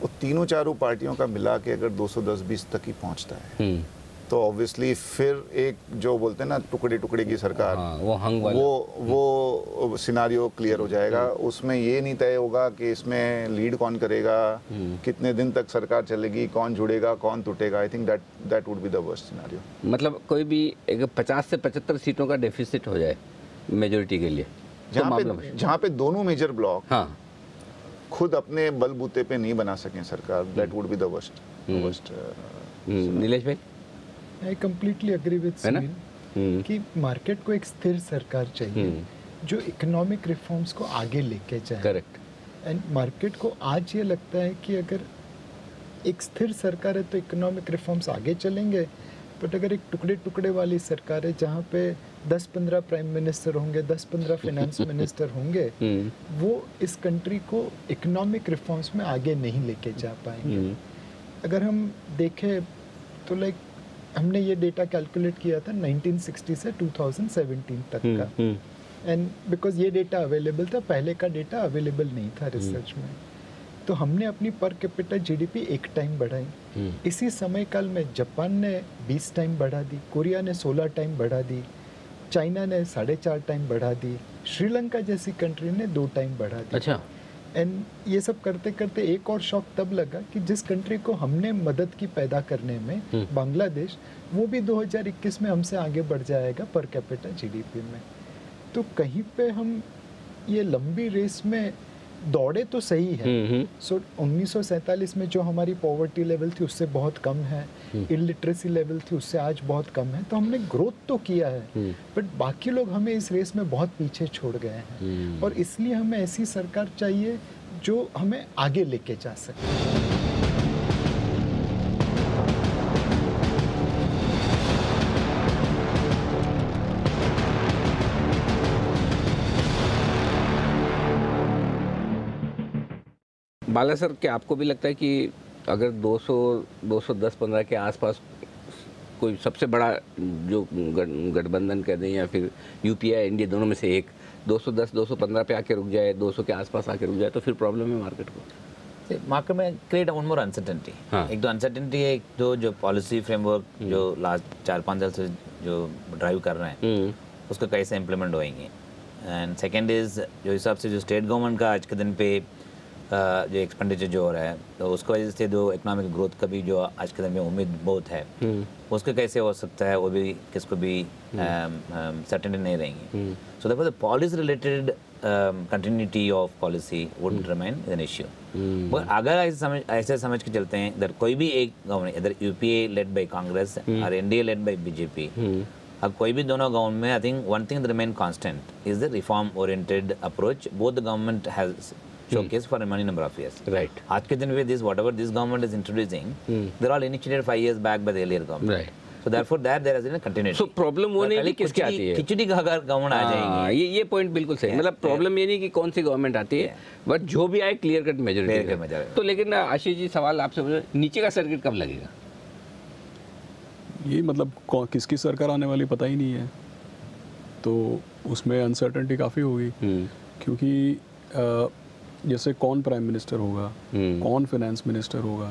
वो तीनों चारों पार्टियों का मिला के अगर 210-20 तक ही पहुंचता है तो ऑब्वियसली फिर एक जो बोलते हैं ना टुकड़े टुकड़े की सरकार, वो हंग वाला, वो सिनारियो क्लियर हो जाएगा। उसमें ये नहीं तय होगा कि इसमें लीड कौन करेगा, कितने दिन तक सरकार चलेगी, कौन जुड़ेगा, कौन टूटेगा। आई think that would be the worst scenario. मतलब कोई भी 50 से 75 सीटों का डेफिसिट हो जाए मेजोरिटी के लिए, जहाँ पे दोनों मेजर ब्लॉक खुद अपने बलबूते पे नहीं बना सकें सरकार, that would be the worst. Nilesh भाई? I completely agree with Sunil कि मार्केट को एक स्थिर सरकार चाहिए जो इकोनॉमिक रिफॉर्म्स को आगे लेके जाए। करेक्ट। एंड मार्केट को आज ये लगता है कि अगर एक स्थिर सरकार है तो इकोनॉमिक रिफॉर्म्स आगे चलेंगे, बट अगर एक टुकड़े टुकड़े वाली सरकार है जहाँ पे 10-15 प्राइम मिनिस्टर होंगे, 10-15 फाइनेंस मिनिस्टर होंगे, वो इस कंट्री को इकोनॉमिक रिफॉर्म्स में आगे नहीं लेके जा पाएंगे। अगर हम देखें तो लाइक हमने ये डेटा कैलकुलेट किया था 1960 से 2017 तक का, एंड बिकॉज ये डेटा अवेलेबल था, पहले का डेटा अवेलेबल नहीं था रिसर्च में, तो हमने अपनी पर कैपिटा जीडीपी 1 टाइम बढ़ाई। इसी समय काल में जापान ने 20 टाइम बढ़ा दी, कोरिया ने 16 टाइम बढ़ा दी, चाइना ने 4.5 टाइम बढ़ा दी, श्रीलंका जैसी कंट्री ने 2 टाइम बढ़ा दी। अच्छा। एंड ये सब करते करते एक और शौक तब लगा कि जिस कंट्री को हमने मदद की पैदा करने में, बांग्लादेश, वो भी 2021 में हमसे आगे बढ़ जाएगा पर कैपिटा जीडीपी में। तो कहीं पे हम ये लंबी रेस में दौड़े तो सही है। सो 1947 में जो हमारी पॉवर्टी लेवल थी उससे बहुत कम है, इलिटरेसी लेवल थी उससे आज बहुत कम है, तो हमने ग्रोथ तो किया है, बट बाकी लोग हमें इस रेस में बहुत पीछे छोड़ गए हैं। और इसलिए हमें ऐसी सरकार चाहिए जो हमें आगे लेके जा सके। बाला सर, क्या आपको भी लगता है कि अगर 210-15 के आसपास कोई सबसे बड़ा जो गठबंधन कह दें या फिर यूपीए एनडीए दोनों में से एक 210-215 पे आके रुक जाए, 200 के आसपास आके रुक जाए, तो फिर प्रॉब्लम है मार्केट को? मार्केट में क्रिएट वन मोर अनसर्टेनिटी। एक तो अनसर्टेनिटी है, एक तो जो पॉलिसी फ्रेमवर्क जो लास्ट 4-5 साल से जो ड्राइव कर रहे हैं उसको कैसे इम्प्लीमेंट होएंगे, एंड सेकेंड इज जो हिसाब से जो स्टेट गवर्नमेंट का आज के दिन पे जो एक्सपेंडिचर जो हो रहा है, तो उसकी वजह से जो इकोनॉमिक ग्रोथ का भी जो आज के दिन में उम्मीद बहुत है, उसके कैसे हो सकता है वो भी किसको भी सर्टेनिटी नहीं रहेंगी। So therefore the policy related continuity of policy would remain an issue. But अगर ऐसे समझ के चलते हैं दैट कोई भी एक गवर्नमेंट, इधर यूपीए लेड बाय कांग्रेस और एनडीए लेड बाय बीजेपी, अब कोई भी दोनों गवर्नमेंट में, I think one thing remain constant is the reform oriented approach both the government has showcase for a many number of years. Right. आज के दिन में this whatever this government is introducing, they're all initiated 5 years back by the earlier government. Right. So therefore there is a continuity. So problem वो नहीं कि किसकी आती है, खिचड़ी का अगर गवर्नमेंट आ जाएगी, ये पॉइंट बिल्कुल सही। मतलब प्रॉब्लम ये नहीं कि कौन सी गवर्नमेंट आती है, बट जो भी आए क्लियर कट मेजॉरिटी। तो लेकिन आशीष जी, सवाल आपसे, नीचे का सर्किट कब लगेगा? ये मतलब किसकी सरकार आने वाली पता ही नहीं है, तो उसमें अनसर्टेनिटी काफ़ी होगी, क्योंकि जैसे कौन प्राइम मिनिस्टर होगा, कौन फाइनेंस मिनिस्टर होगा।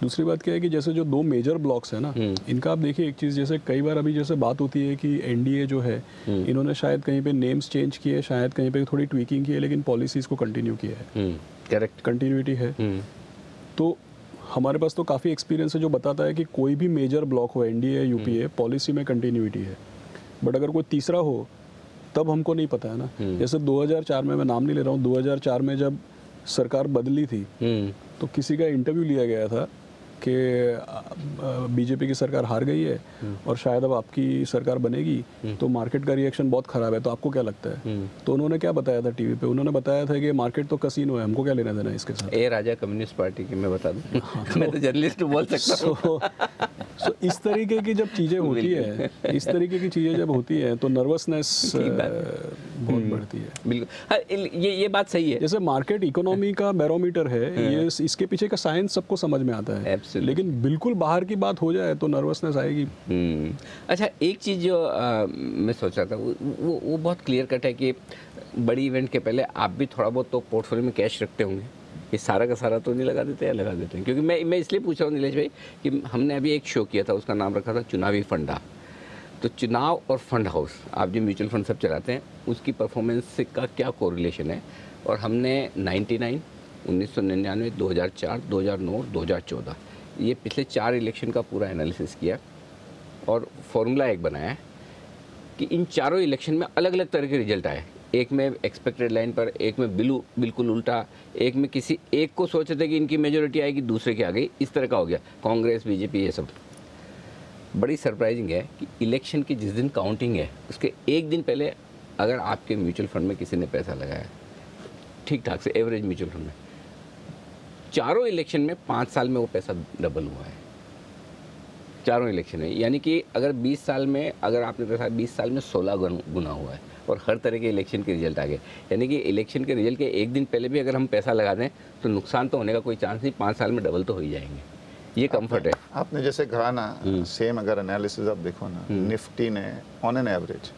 दूसरी बात क्या है कि जैसे जो 2 मेजर ब्लॉक्स है ना, इनका आप देखिए एक चीज़, जैसे कई बार अभी जैसे बात होती है कि एनडीए जो है इन्होंने शायद कहीं पे नेम्स चेंज किए, शायद कहीं पे थोड़ी ट्वीकिंग की है, लेकिन पॉलिसीज़ को कंटिन्यू किया है। करेक्ट, कंटिन्यूटी है। तो हमारे पास तो काफ़ी एक्सपीरियंस है जो बताता है कि कोई भी मेजर ब्लॉक हो, एनडीए यूपीए, पॉलिसी में कंटिन्यूटी है। बट अगर कोई तीसरा हो तब हमको नहीं पता है ना। जैसे 2004 में, मैं नाम नहीं ले रहा हूँ, 2004 में जब सरकार बदली थी तो किसी का इंटरव्यू लिया गया था कि बीजेपी की सरकार हार गई है और शायद अब आपकी सरकार बनेगी, तो मार्केट का रिएक्शन बहुत ख़राब है, तो आपको क्या लगता है? तो उन्होंने क्या बताया था टीवी पे? उन्होंने बताया था कि मार्केट तो कसीनो है, हमको क्या लेना देना इसके साथ। ए राजा कम्युनिस्ट पार्टी की मैं बता दूं, मैं तो जर्नलिस्ट बोल सकता हूँ। सो इस तरीके की जब चीज़ें होती है, इस तरीके की चीज़ें जब होती हैं तो नर्वसनेस बहुत बढ़ती है। बिल्कुल, हाँ, ये बात सही है। जैसे मार्केट इकोनॉमी का बैरोमीटर है, ये इसके पीछे का साइंस सबको समझ में आता है, लेकिन बिल्कुल बाहर की बात हो जाए तो नर्वसनेस आएगी। अच्छा, एक चीज़ जो मैं सोच रहा था वो बहुत क्लियर कट है कि बड़ी इवेंट के पहले आप भी थोड़ा बहुत तो पोर्टफोलियो में कैश रखते होंगे, ये सारा का सारा तो नहीं लगा देते या लगा देते हैं? क्योंकि मैं इसलिए पूछ रहा हूँ नीलेश भाई कि हमने अभी एक शो किया था, उसका नाम रखा था चुनावी फंडा। तो चुनाव और फंड हाउस, आप जो म्यूचुअल फंड सब चलाते हैं, उसकी परफॉर्मेंस का क्या कोरिलेशन है? और हमने 99, 1999, 2004, 2009, 2014 ये पिछले 4 इलेक्शन का पूरा एनालिसिस किया और फॉर्मूला एक बनाया है कि इन चारों इलेक्शन में अलग अलग तरह के रिजल्ट आए। एक में एक्सपेक्टेड लाइन पर, एक में बिल्कुल उल्टा, एक में किसी एक को सोचे थे कि इनकी मेजोरिटी आएगी, दूसरे की आ गई, इस तरह का हो गया। कांग्रेस, बीजेपी, ये सब। बड़ी सरप्राइजिंग है कि इलेक्शन की जिस दिन काउंटिंग है उसके एक दिन पहले अगर आपके म्यूचुअल फंड में किसी ने पैसा लगाया ठीक ठाक से एवरेज म्यूचुअल फंड में, चारों इलेक्शन में 5 साल में वो पैसा डबल हुआ है। चारों इलेक्शन है, यानी कि अगर 20 साल में, अगर आपने देखा 20 साल में 16 गुना हुआ है और हर तरह के इलेक्शन के रिजल्ट आ गए। यानी कि इलेक्शन के रिजल्ट के एक दिन पहले भी अगर हम पैसा लगा दें तो नुकसान तो होने का कोई चांस नहीं, 5 साल में डबल तो हो ही जाएंगे। ये कंफर्ट है। आपने जैसे कहा ना, सेम अगर एनालिसिस आप देखो ना, निफ्टी ने ऑन एन एवरेज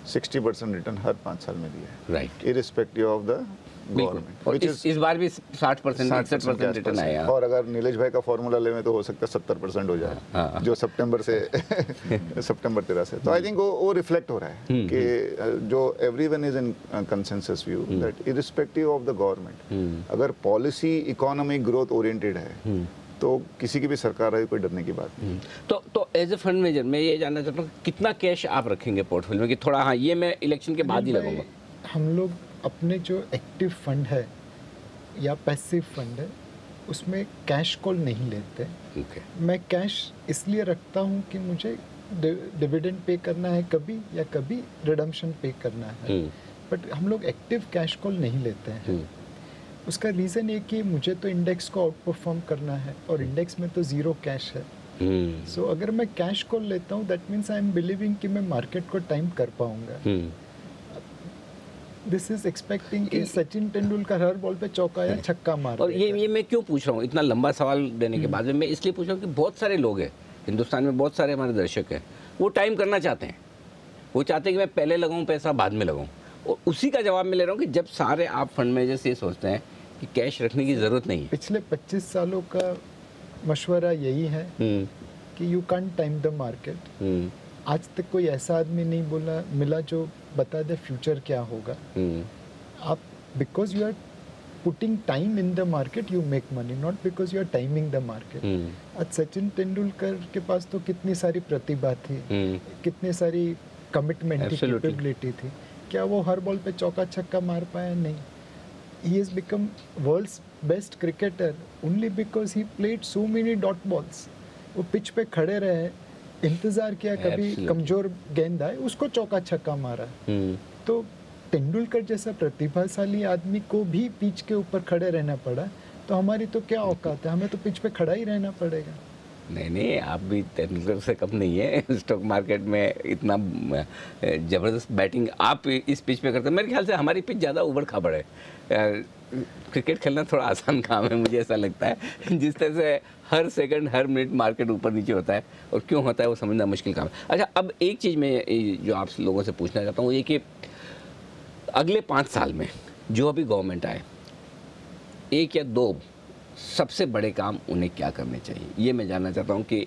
60% रिटर्न हर 5 साल में दिया है, right, irrespective of the government. और इस बार भी 60% 61% रिटर्न आया। और अगर नीलेश भाई का फॉर्मूला लेवे तो हो सकता है 70% हो जाए, जो सितंबर से सितंबर 13 से। तो आई थिंक वो रिफ्लेक्ट हो रहा है कि जो everyone is in consensus view that irrespective of the government, अगर पॉलिसी इकोनॉमिक ग्रोथ ओरिएंटेड है तो किसी की भी सरकार है, कोई डरने की बात नहीं। तो एज ए फंड मैनेजर मैं ये जानना चाहता हूँ कितना कैश आप रखेंगे पोर्टफोलियो में, कि थोड़ा हाँ ये मैं इलेक्शन के बाद ही लगूंगा। हम लोग अपने जो एक्टिव फंड है या पैसिव फंड है उसमें कैश कॉल नहीं लेते। okay. मैं कैश इसलिए रखता हूँ कि मुझे डिविडेंड पे करना है कभी, या कभी रिडम्पशन पे करना है, बट हम लोग एक्टिव कैश कॉल नहीं लेते हैं। उसका रीज़न ये कि मुझे तो इंडेक्स को आउट परफॉर्म करना है और इंडेक्स में तो ज़ीरो कैश है। सो अगर मैं कैश कॉल लेता हूँ that means I am believing कि मैं मार्केट को टाइम कर पाऊंगा। दिस इज एक्सपेक्टिंग कि सचिन तेंदुलकर हर बॉल पे चौका या छक्का मार। और ये मैं क्यों पूछ रहा हूँ, इतना लंबा सवाल देने के बाद में मैं इसलिए पूछ रहा हूँ कि बहुत सारे लोग हैं हिंदुस्तान में, बहुत सारे हमारे दर्शक हैं, वो टाइम करना चाहते हैं, वो चाहते हैं कि मैं पहले लगाऊं पैसा बाद में लगाऊं। और उसी का जवाब मैं ले रहा हूँ कि जब सारे आप फंड मैनेजर्स ये सोचते हैं कि कैश रखने की ज़रूरत नहीं है। पिछले 25 सालों का मशवरा यही है कि you can time the market. आज तक कोई ऐसा आदमी नहीं मिला जो बता दे फ्यूचर क्या होगा। आप because you are putting time in the market you make money, not because you are timing the market. आज सचिन तेंदुलकर के पास तो कितनी सारी प्रतिभा थी, कितनी सारी कमिटमेंट थी, कैपेबिलिटी थी, क्या वो हर बॉल पे चौका छक्का मार पाया? नहीं। he has become world's best cricketer only because he played so many dot balls. वो पिच पे खड़े रहे, इंतजार किया कभी कमजोर गेंद आए, उसको चौका छक्का मारा। तो तेंदुलकर जैसा प्रतिभाशाली आदमी को भी पिच के ऊपर खड़े रहना पड़ा, तो हमारी तो क्या औकात है, हमें तो पिच पे खड़ा ही रहना पड़ेगा। नहीं, आप भी तेंदुलकर से कम नहीं है। स्टॉक मार्केट में इतना ज़बरदस्त बैटिंग आप इस पिच पे करते हैं। मेरे ख्याल से हमारी पिच ज़्यादा उबड़ खाबड़ है। क्रिकेट खेलना थोड़ा आसान काम है, मुझे ऐसा लगता है। जिस तरह से हर सेकंड हर मिनट मार्केट ऊपर नीचे होता है और क्यों होता है वो समझना मुश्किल काम है। अच्छा, अब एक चीज़ मैं जो आप लोगों से पूछना चाहता हूँ ये कि अगले 5 साल में जो अभी गवर्नमेंट आए, 1 या 2 सबसे बड़े काम उन्हें क्या करने चाहिए, ये मैं जानना चाहता हूँ कि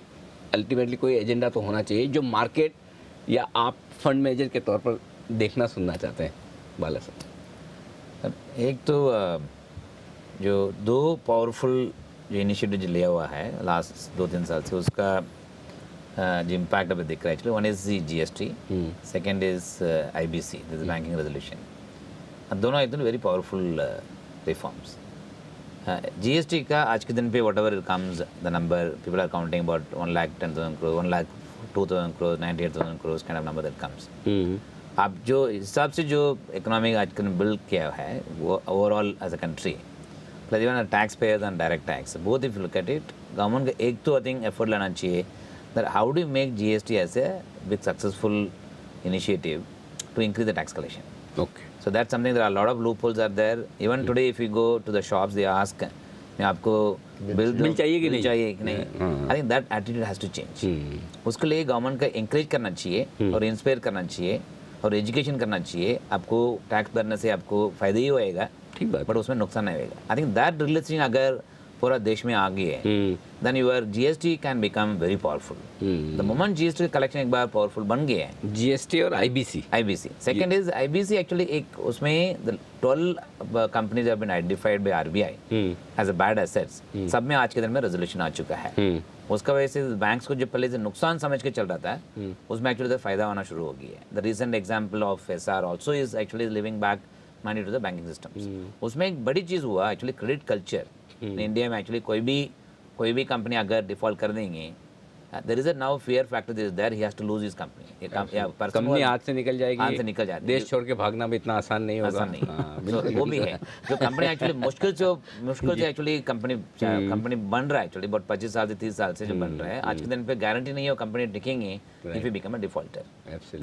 अल्टीमेटली कोई एजेंडा तो होना चाहिए जो मार्केट या आप फंड मैनेजर के तौर पर देखना सुनना चाहते हैं। बाला साहब, एक तो जो 2 पावरफुल जो इनिशिएटिव जो लिया हुआ है लास्ट 2-3 साल से, उसका जो इम्पैक्ट अभी दिख रहा है actually, one is GST, second is IBC, this is banking resolution. दोनों एकदम वेरी पावरफुल रिफॉर्म्स। GST का आज के दिन पे whatever comes the number people are counting about 1,10,000 crore, 1,02,000 crore, 98,000 crore kind of number that comes. आप जो हिसाब से जो इकोनॉमी आज के बिल्ड किया है वो overall as a country, plus even tax payers and direct tax, both if you look at it, government का एक तो आई थिंक एफर्ट लेना चाहिए that how do make GST as a big successful initiative to increase the tax collection. Okay. So that's something, there are a lot of loopholes are there. Even today if you go to the shops, they ask मैं आपको bill चाहिए कि नहीं? चाहिए कि नहीं. I think that attitude has to change. उसके लिए गवर्नमेंट का encourage करना चाहिए और इंस्पायर करना चाहिए और एजुकेशन करना चाहिए. आपको टैक्स भरने से आपको फायदा ही होएगा, ठीक बात, बट उसमें नुकसान नहीं होएगा. आई थिंक दैट रिलेशन अगर पूरा देश में आ गई है, then your GST can become very powerful. The moment GST collection एक बार पावरफुल बन गए हैं, GST और IBC. Second is IBC actually एक उसमें 12 companies have been identified by RBI as a bad assets. सब में आज के दिन में रेजोल्यूशन आ चुका है. उसका वजह से बैंक्स को जो पहले से नुकसान समझ के चल रहा था, उसमें एक्चुअली फायदा होना शुरू हो गया है. The recent example of SR also is actually living back money to the banking systems. उसमें एक बड़ी चीज हुआ एक्चुअली क्रेडिट कल्चर. इंडिया में एक्चुअली कोई भी कंपनी अगर डिफॉल्ट कर देंगे there is a now fear factor is there, he has to lose his company. Company हाथ से निकल जाएगी, हाथ से निकल जाती है, देश छोड़ के भागना भी इतना आसान नहीं होगा। आसान नहीं। तो वो भी है, जो कंपनी एक्चुअली मुश्किल से एक्चुअली कंपनी बन रहा है एक्चुअली, बहुत 25 साल से 30 साल से जो बन रहा है, आज के दिन पे गारंटी नहीं है वो company टिकेंगे if you become a defaulter.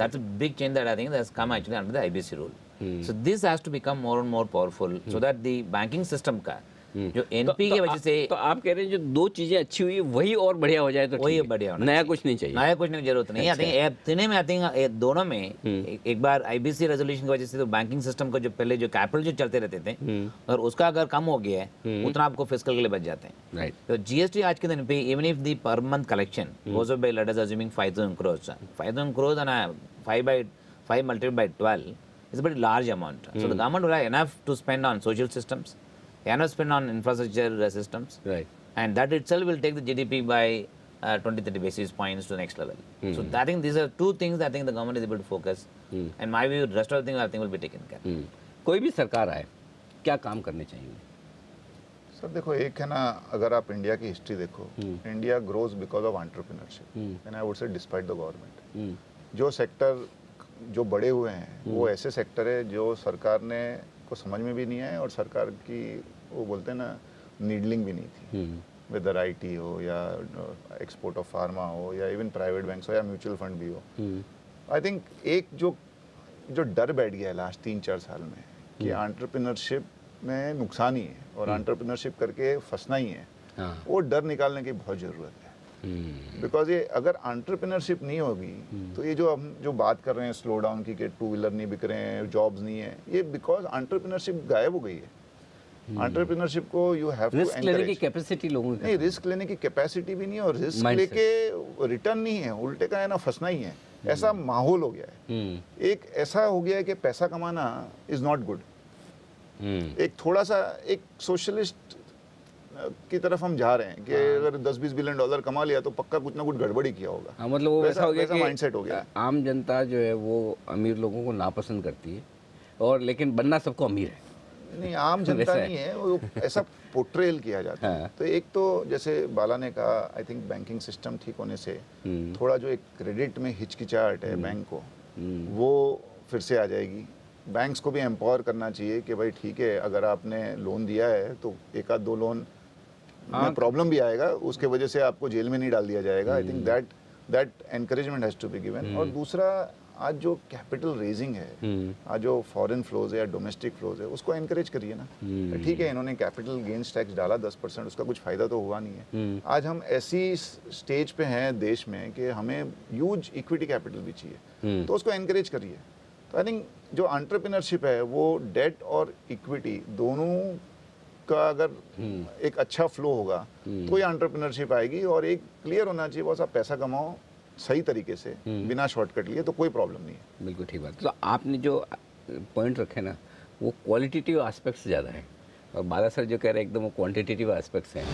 That's a big change that I think has come actually under the IBC rule. So this has to become more and more powerful so that the banking system का जो NP की वजह से, तो आप कह रहे हैं जो दो चीजें अच्छी हुई वही और बढ़िया हो जाए तो वही ठीक है। बढ़िया होना नया कुछ नहीं चाहिए, नया कुछ नहीं, जरूरत नहीं। आई थिंक तीनों में, आई थिंक दोनों में एक बार आईबीसी रेजोल्यूशन की वजह से तो बैंकिंग सिस्टम को जो पहले जो कैपिटल जो चलते रहते थे और उसका अगर कम हो गया है उतना आपको फिस्कल के लिए बच जाते हैं। राइट। तो जीएसटी आज के दिन पे even if the per month collection goes up by let us assuming 5,000 crores and 5 multiplied by 12 is a very large amount. So the government will have enough to spend on social systems, enough spend on infrastructure systems, right. and that itself will take the GDP by 20-30 basis points to the next level. So I think these are two things that I think the government is able to focus, and my view, rest of the things I think will be taken care. कोई भी सरकार आए क्या काम करने चाहिए? Sir देखो, एक है ना, अगर आप इंडिया की हिस्ट्री देखो, India grows because of entrepreneurship and I would say despite the government. जो सेक्टर जो बड़े हुए हैं वो ऐसे सेक्टर है जो सरकार ने को समझ में भी नहीं आए और सरकार की वो बोलते हैं ना नीडलिंग भी नहीं थी, वेदर आईटी हो या एक्सपोर्ट ऑफ फार्मा हो या इवन प्राइवेट बैंक्स हो या म्यूचुअल फंड भी हो। आई थिंक एक जो डर बैठ गया है लास्ट 3-4 साल में कि एंटरप्रेन्योरशिप में नुकसान ही है और एंटरप्रेन्योरशिप करके फंसना ही है, वो डर निकालने की बहुत ज़रूरत है। बिकॉज ये अगर एंटरप्रेन्योरशिप नहीं होगी तो ये जो हम जो बात कर रहे हैं स्लो डाउन की, कि 2 व्हीलर नहीं बिक रहे हैं, जॉब्स नहीं है, ये बिकॉज एंटरप्रेन्योरशिप गायब हो गई है। एंटरप्रेन्योरशिप को यू हैव टू रिस्क लेने की कैपेसिटी लोगों की नहीं, रिस्क लेने की कैपेसिटी भी नहीं है और रिस्क लेके रिटर्न नहीं है, उल्टे का है ना फंसना ही है। ऐसा माहौल हो गया है, एक ऐसा हो गया है कि पैसा कमाना इज नॉट गुड। एक थोड़ा सा एक सोशलिस्ट की तरफ हम जा रहे हैं कि अगर 10-20 बिलियन डॉलर कमा लिया तो पक्का कुछ ना कुछ गड़बड़ी किया होगा। हाँ, मतलब वो वैसा हो गया कि माइंडसेट हो गया। आम जनता जो है वो अमीर लोगों को नापसंद करती है और लेकिन बनना सबको अमीर है। नहीं, आम जनता नहीं है, वो ऐसा पोर्ट्रेल किया जाता है। तो एक तो जैसे बाला ने कहा, आई थिंक बैंकिंग सिस्टम ठीक होने से थोड़ा जो एक क्रेडिट में हिचकिचाहट है बैंक को, वो फिर से आ जाएगी। बैंक्स को भी एम्पावर करना चाहिए कि भाई ठीक है, अगर आपने लोन दिया है तो 1-2 लोन में प्रॉब्लम भी आएगा, उसके वजह से आपको जेल में नहीं डाल दिया जाएगा। I think that encouragement has to be given. और दूसरा, आज जो कैपिटल रेजिंग है, आज जो फॉरेन फ्लोज है या डोमेस्टिक फ्लोज है, उसको एनकरेज करिए ना। ठीक है, इन्होंने कैपिटल गेन्स टैक्स डाला 10%, उसका कुछ फायदा तो हुआ नहीं है। आज हम ऐसी स्टेज पे हैं देश में कि हमें ह्यूज इक्विटी कैपिटल भी चाहिए, तो उसको एनकरेज करिए। तो आई थिंक जो एंटरप्रेन्योरशिप है वो डेट और इक्विटी दोनों का अगर एक अच्छा फ्लो होगा तो ये एंटरप्रेन्योरशिप आएगी। और एक क्लियर होना चाहिए, बस आप पैसा कमाओ सही तरीके से बिना शॉर्टकट लिए, तो कोई प्रॉब्लम नहीं है। बिल्कुल ठीक बात। तो आपने जो पॉइंट रखे ना वो क्वालिटेटिव एस्पेक्ट्स ज़्यादा है और बाला सर जो कह रहे हैं एकदम वो क्वांटिटेटिव एस्पेक्ट्स हैं।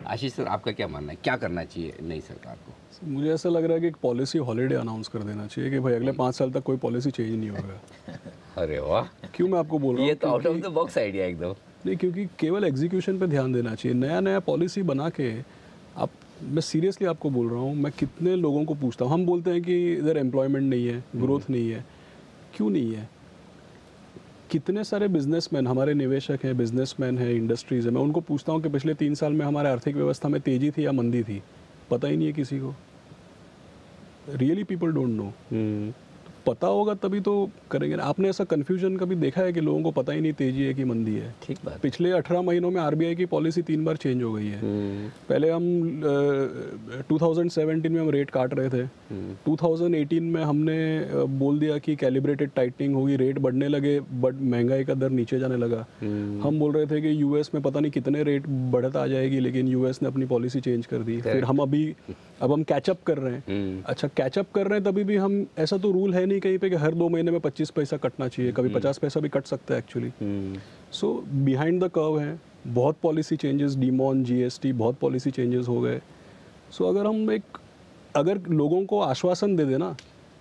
आशीष सर, आपका क्या मानना है, क्या करना चाहिए नई सरकार को? मुझे ऐसा लग रहा है कि एक पॉलिसी हॉलीडे अनाउंस कर देना चाहिए कि भाई अगले 5 साल तक कोई पॉलिसी चेंज नहीं होगा। अरे वाह, क्यों मैं आपको बोल रहा हूँ, ये तो out of the box idea एकदम। नहीं, क्योंकि केवल एग्जीक्यूशन पे ध्यान देना चाहिए। नया पॉलिसी बना के आप, मैं सीरियसली आपको बोल रहा हूँ, मैं कितने लोगों को पूछता हूँ, हम बोलते हैं कि इधर एम्प्लॉयमेंट नहीं है, ग्रोथ नहीं है। क्यों नहीं है? कितने सारे बिजनेसमैन हमारे निवेशक हैं, बिजनेसमैन हैं, इंडस्ट्रीज हैं, मैं उनको पूछता हूँ कि पिछले 3 साल में हमारे आर्थिक व्यवस्था में तेजी थी या मंदी थी, पता ही नहीं है किसी को। Really people don't know. पता होगा तभी तो करेंगे ना। आपने ऐसा कन्फ्यूजन कभी देखा है कि लोगों को पता ही नहीं तेजी है कि मंदी है? ठीक बात। पिछले 18 महीनों में आरबीआई की पॉलिसी 3 बार चेंज हो गई है। पहले हम 2017 में हम रेट काट रहे थे, 2018 में हमने बोल दिया कि कैलिब्रेटेड टाइटनिंग होगी, रेट बढ़ने लगे, बट महंगाई का दर नीचे जाने लगा। हम बोल रहे थे कि यूएस में पता नहीं कितने रेट बढ़त आ जाएगी, लेकिन यूएस ने अपनी पॉलिसी चेंज कर दी। फिर हम अब हम कैचअप कर रहे हैं। अच्छा, कैचअप कर रहे हैं तभी भी हम, ऐसा तो रूल है नहीं कहीं पे कि हर 2 महीने में 25 पैसा कटना चाहिए, कभी 50 पैसा भी कट सकता है actually. So behind the curve है, बहुत पॉलिसी चेंजेस, डीमॉन, जीएसटी, बहुत पॉलिसी चेंजेस हो गए। सो अगर लोगों को आश्वासन दे देना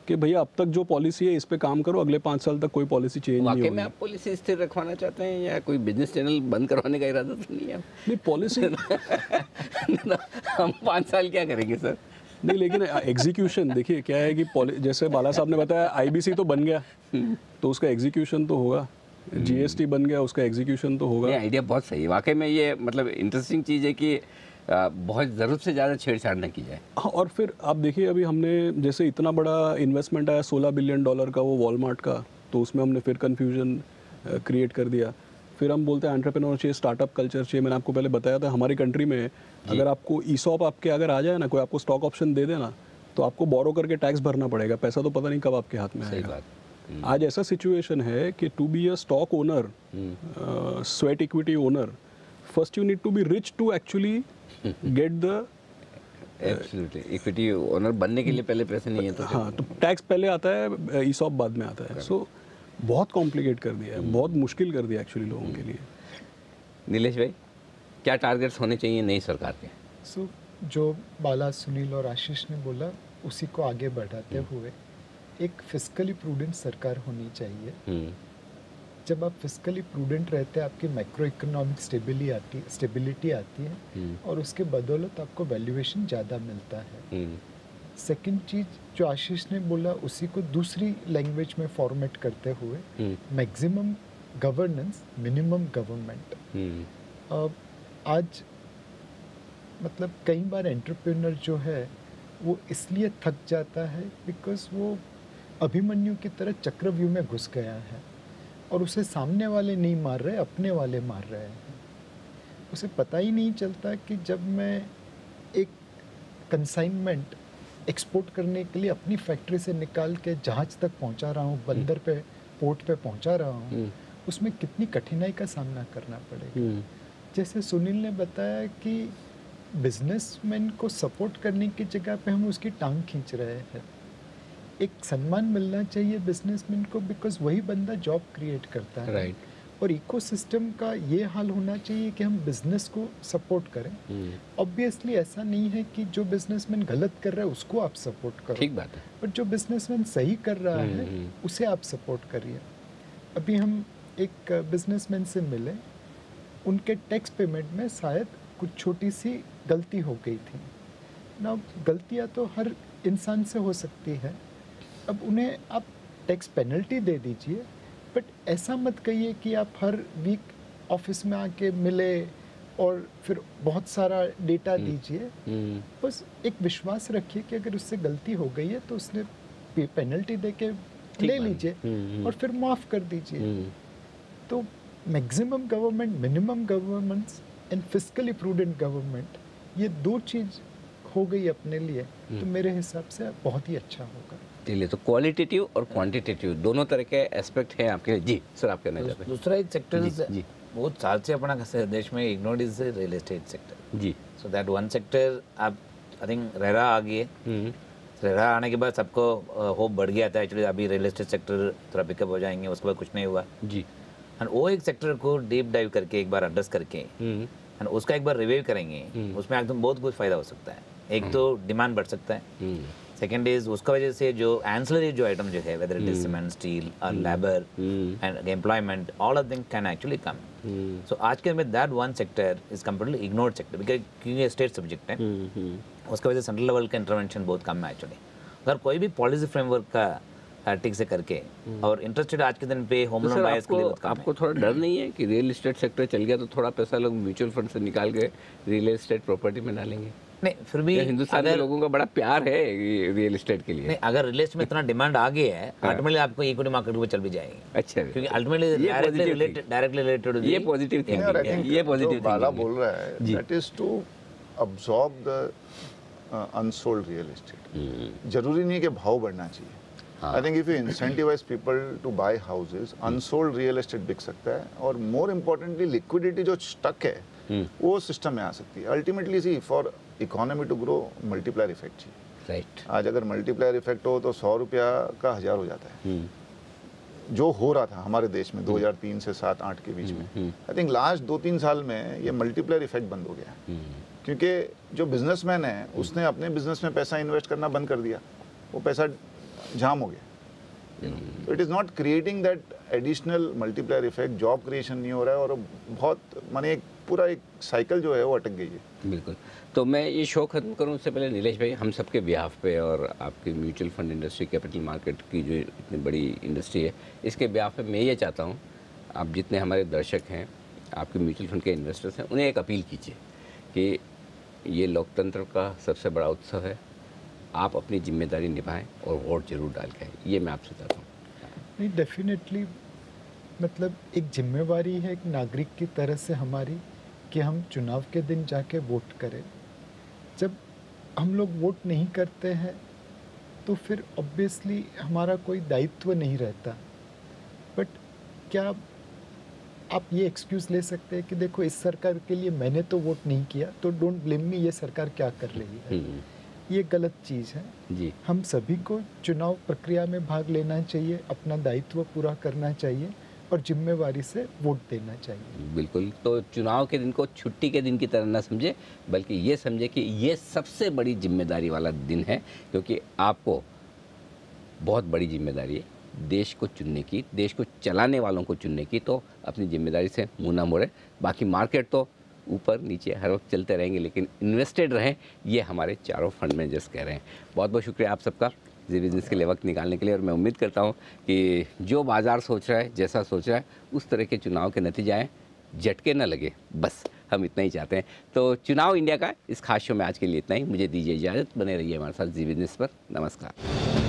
कि भैया अब तक जो पॉलिसी है इस पे काम करो, अगले 5 साल तक कोई पॉलिसी चेंज नहीं वाकई होगी। में आप पॉलिसी स्थिर रखवाना चाहते हैं या कोई बिजनेस चैनल बंद करवाने का इरादा तो नहीं है? नहीं पॉलिसी हम 5 साल क्या करेंगे सर? नहीं, लेकिन एग्जीक्यूशन देखिए क्या है कि जैसे बाला साहब ने बताया आईबीसी तो बन गया, तो उसका एग्जीक्यूशन तो होगा, जीएसटी बन गया, उसका एग्जीक्यूशन तो होगा। ये आइडिया बहुत सही है वाकई में, ये मतलब इंटरेस्टिंग चीज़ है कि बहुत ज़रूरत से ज़्यादा छेड़छाड़ न की जाए। हाँ, और फिर आप देखिए अभी हमने जैसे इतना बड़ा इन्वेस्टमेंट आया $16 बिलियन का वो वॉलमार्ट का, तो उसमें हमने फिर कन्फ्यूजन क्रिएट कर दिया। फिर हम बोलते हैं एंटरप्रेन्योर चाहिए, स्टार्टअप कल्चर चाहिए। मैंने आपको पहले बताया था हमारी कंट्री में अगर आपको ईसॉप आपके अगर आ जाए ना, कोई आपको स्टॉक ऑप्शन दे देना, तो आपको बोरो करके टैक्स भरना पड़ेगा, पैसा तो पता नहीं कब आपके हाथ में सही आएगा। बात। आज ऐसा सिचुएशन है कि to be a stock owner, sweat equity owner, first you need to be rich to actually get the absolutely, equity owner बनने के लिए पहले पैसे नहीं है तो हाँ, तो टैक्स पहले आता है, ईसॉप बाद में आता है। सो बहुत कॉम्प्लिकेट कर दिया है, बहुत मुश्किल कर दिया एक्चुअली लोगों के लिए। नीलेश भाई, क्या टारगेट्स होने चाहिए नई सरकार के? सो जो बाला, सुनील और आशीष ने बोला उसी को आगे बढ़ाते हुए एक फिस्कली प्रूडेंट सरकार होनी चाहिए। जब आप फिस्कली प्रूडेंट रहते हैं आपकी मैक्रो इकोनॉमिक स्टेबिलिटी आती है और उसके बदौलत आपको वैल्यूएशन ज़्यादा मिलता है। सेकंड चीज़ जो आशीष ने बोला उसी को दूसरी लैंग्वेज में फॉर्मेट करते हुए मैक्सिमम गवर्नेंस मिनिमम गवर्नमेंट। आज मतलब कई बार एंटरप्रेन्योर जो है वो इसलिए थक जाता है बिकॉज वो अभिमन्यु की तरह चक्रव्यूह में घुस गया है और उसे सामने वाले नहीं मार रहे, अपने वाले मार रहे हैं। उसे पता ही नहीं चलता कि जब मैं एक कंसाइनमेंट एक्सपोर्ट करने के लिए अपनी फैक्ट्री से निकाल के जहाज तक पहुंचा रहा हूँ, बंदर पे, पोर्ट पे पहुंचा रहा हूँ, उसमें कितनी कठिनाई का सामना करना पड़ेगा। जैसे सुनील ने बताया कि बिजनेसमैन को सपोर्ट करने की जगह पे हम उसकी टांग खींच रहे हैं। एक सम्मान मिलना चाहिए बिजनेसमैन को बिकॉज वही बंदा जॉब क्रिएट करता है। राइट। और इकोसिस्टम का ये हाल होना चाहिए कि हम बिजनेस को सपोर्ट करें। ऑब्वियसली ऐसा नहीं है कि जो बिजनेसमैन गलत कर रहा है उसको आप सपोर्ट करो, ठीक बात है। बट जो बिजनेसमैन सही कर रहा है उसे आप सपोर्ट करिए। अभी हम एक बिजनेसमैन से मिले, उनके टैक्स पेमेंट में शायद कुछ छोटी सी गलती हो गई थी ना। गलतियाँ तो हर इंसान से हो सकती है। अब उन्हें आप टैक्स पेनल्टी दे दीजिए, बट ऐसा मत कहिए कि आप हर वीक ऑफिस में आके मिले और फिर बहुत सारा डेटा दीजिए। बस एक विश्वास रखिए कि अगर उससे गलती हो गई है तो उसने पेनल्टी दे के ले लीजिए और फिर माफ़ कर दीजिए। तो maximum government, minimum governments and fiscally prudent government, ये दो चीज़ हो गई अपने लिए तो मेरे हिसाब से बहुत ही अच्छा होगा। चलिए, तो क्वालिटेटिव और क्वांटिटेटिव दोनों तरह के एस्पेक्ट हैं आपके लिए। जी सर, आप कहना चाहते हैं? दूसरा एक सेक्टर जी। बहुत साल से अपना देश में ignored is real estate sector. जी। सो दैट वन सेक्टर आप आई थिंक रेरा आ गई है। रेरा आने के बाद सबको होप बढ़ गया था एक्चुअली अभी रियल एस्टेट सेक्टर थोड़ा पिकअप हो जाएंगे, उसके बाद कुछ नहीं हुआ। जी। एंड वो एक सेक्टर को डीप डाइव करके एक बार एड्रेस करके एंड उसका एक बार रिव्यू करेंगे, उसमें एकदम बहुत कुछ फायदा हो सकता है। एक तो डिमांड बढ़ सकता है, सेकेंड इज उसका वजह से जो एंसिलरी जो आइटम जो है whether it is cement, steel और labour and employment, all of them can actually come. So आज के में that one sector is completely ignored sector because क्योंकि स्टेट सब्जेक्ट है, उसका वजह से सेंट्रल लेवल का इंटरवेंशन बहुत कम है एक्चुअली। अगर कोई भी पॉलिसी फ्रेमवर्क का ठीक से करके और इंटरेस्टेड आज के दिन पे होम लोन बायर्स के लिए बहुत कम है। आपको थोड़ा डर नहीं है कि रियल एस्टेट सेक्टर चल गया तो थोड़ा पैसा लोग म्यूचुअल फंड से निकाल के रियल एस्टेट प्रॉपर्टी में डालेंगे? नहीं, फिर भी हिंदुस्तान के लोगों का बड़ा प्यार है रियल एस्टेट के लिए। नहीं, अगर रियल एस्टेट में इतना डिमांड आ गया है अल्टीमेटली आपको इक्विटी मार्केट में चल भी जाएगी। अच्छा, क्योंकि अल्टीमेटली डायरेक्टली रिलेटेड ये पॉजिटिव थिंकिंग, ये पॉजिटिव बाला बोल रहा है that is to absorb the unsold real estate. जरूरी नहीं कि भाव बढ़ना चाहिए। I think if you incentivize people to buy houses, unsold real estate बिक सकता है और मोर इम्पोर्टेंटली लिक्विडिटी जो स्टक है वो सिस्टम में आ सकती है। Ultimately see for economy to grow multiplier effect चाहिए। राइट। आज अगर मल्टीप्लायर इफेक्ट हो तो 100 रुपया का 1000 हो जाता है, जो हो रहा था हमारे देश में 2003 से 7-8 के बीच में। आई थिंक लास्ट 2-3 साल में ये मल्टीप्लायर इफेक्ट बंद हो गया क्योंकि जो बिजनेसमैन है उसने अपने बिजनेस में पैसा इन्वेस्ट करना बंद कर दिया। वो पैसा जाम हो गया। तो it is not creating that additional multiplier effect, job creation नहीं हो रहा है और बहुत माने एक पूरा एक साइकिल जो है वो अटक गई है। बिल्कुल। तो मैं ये शो खत्म करूं उससे पहले नीलेश भाई, हम सबके बिहाफ पे और आपकी mutual fund industry, capital market की जो इतनी बड़ी इंडस्ट्री है, इसके बिहाफ पे मैं ये चाहता हूं आप जितने हमारे दर्शक हैं, आपके म्यूचुअल फंड के इन्वेस्टर्स हैं, उन्हें एक अपील कीजिए कि ये लोकतंत्र का सबसे बड़ा उत्सव है, आप अपनी जिम्मेदारी निभाएं और वोट जरूर डाल के आएं। ये मैं आपसे चाहता हूँ। नहीं, डेफिनेटली मतलब एक जिम्मेवारी है एक नागरिक की तरह से हमारी कि हम चुनाव के दिन जाके वोट करें। जब हम लोग वोट नहीं करते हैं तो फिर ऑब्वियसली हमारा कोई दायित्व नहीं रहता। बट क्या आप ये एक्सक्यूज़ ले सकते हैं कि देखो इस सरकार के लिए मैंने तो वोट नहीं किया तो डोंट ब्लेम मी, ये सरकार क्या कर रही है। ये गलत चीज़ है जी। हम सभी को चुनाव प्रक्रिया में भाग लेना चाहिए, अपना दायित्व पूरा करना चाहिए और जिम्मेवारी से वोट देना चाहिए। बिल्कुल। तो चुनाव के दिन को छुट्टी के दिन की तरह ना समझे, बल्कि ये समझे कि ये सबसे बड़ी जिम्मेदारी वाला दिन है, क्योंकि आपको बहुत बड़ी जिम्मेदारी है देश को चुनने की, देश को चलाने वालों को चुनने की। तो अपनी जिम्मेदारी से मुँह ना मोड़े। बाकी मार्केट तो ऊपर नीचे हर वक्त चलते रहेंगे, लेकिन इन्वेस्टेड रहें, ये हमारे चारों फंड मैनेजर्स कह रहे हैं। बहुत बहुत शुक्रिया आप सबका जी बिज़नेस के लिए वक्त निकालने के लिए। और मैं उम्मीद करता हूँ कि जो बाज़ार सोच रहा है, जैसा सोच रहा है, उस तरह के चुनाव के नतीजे आए, झटके न लगे, बस हम इतना ही चाहते हैं। तो चुनाव इंडिया का इस खास शो में आज के लिए इतना ही। मुझे दीजिए इजाज़त, बने रहिए हमारे साथ जी बिज़नेस पर। नमस्कार।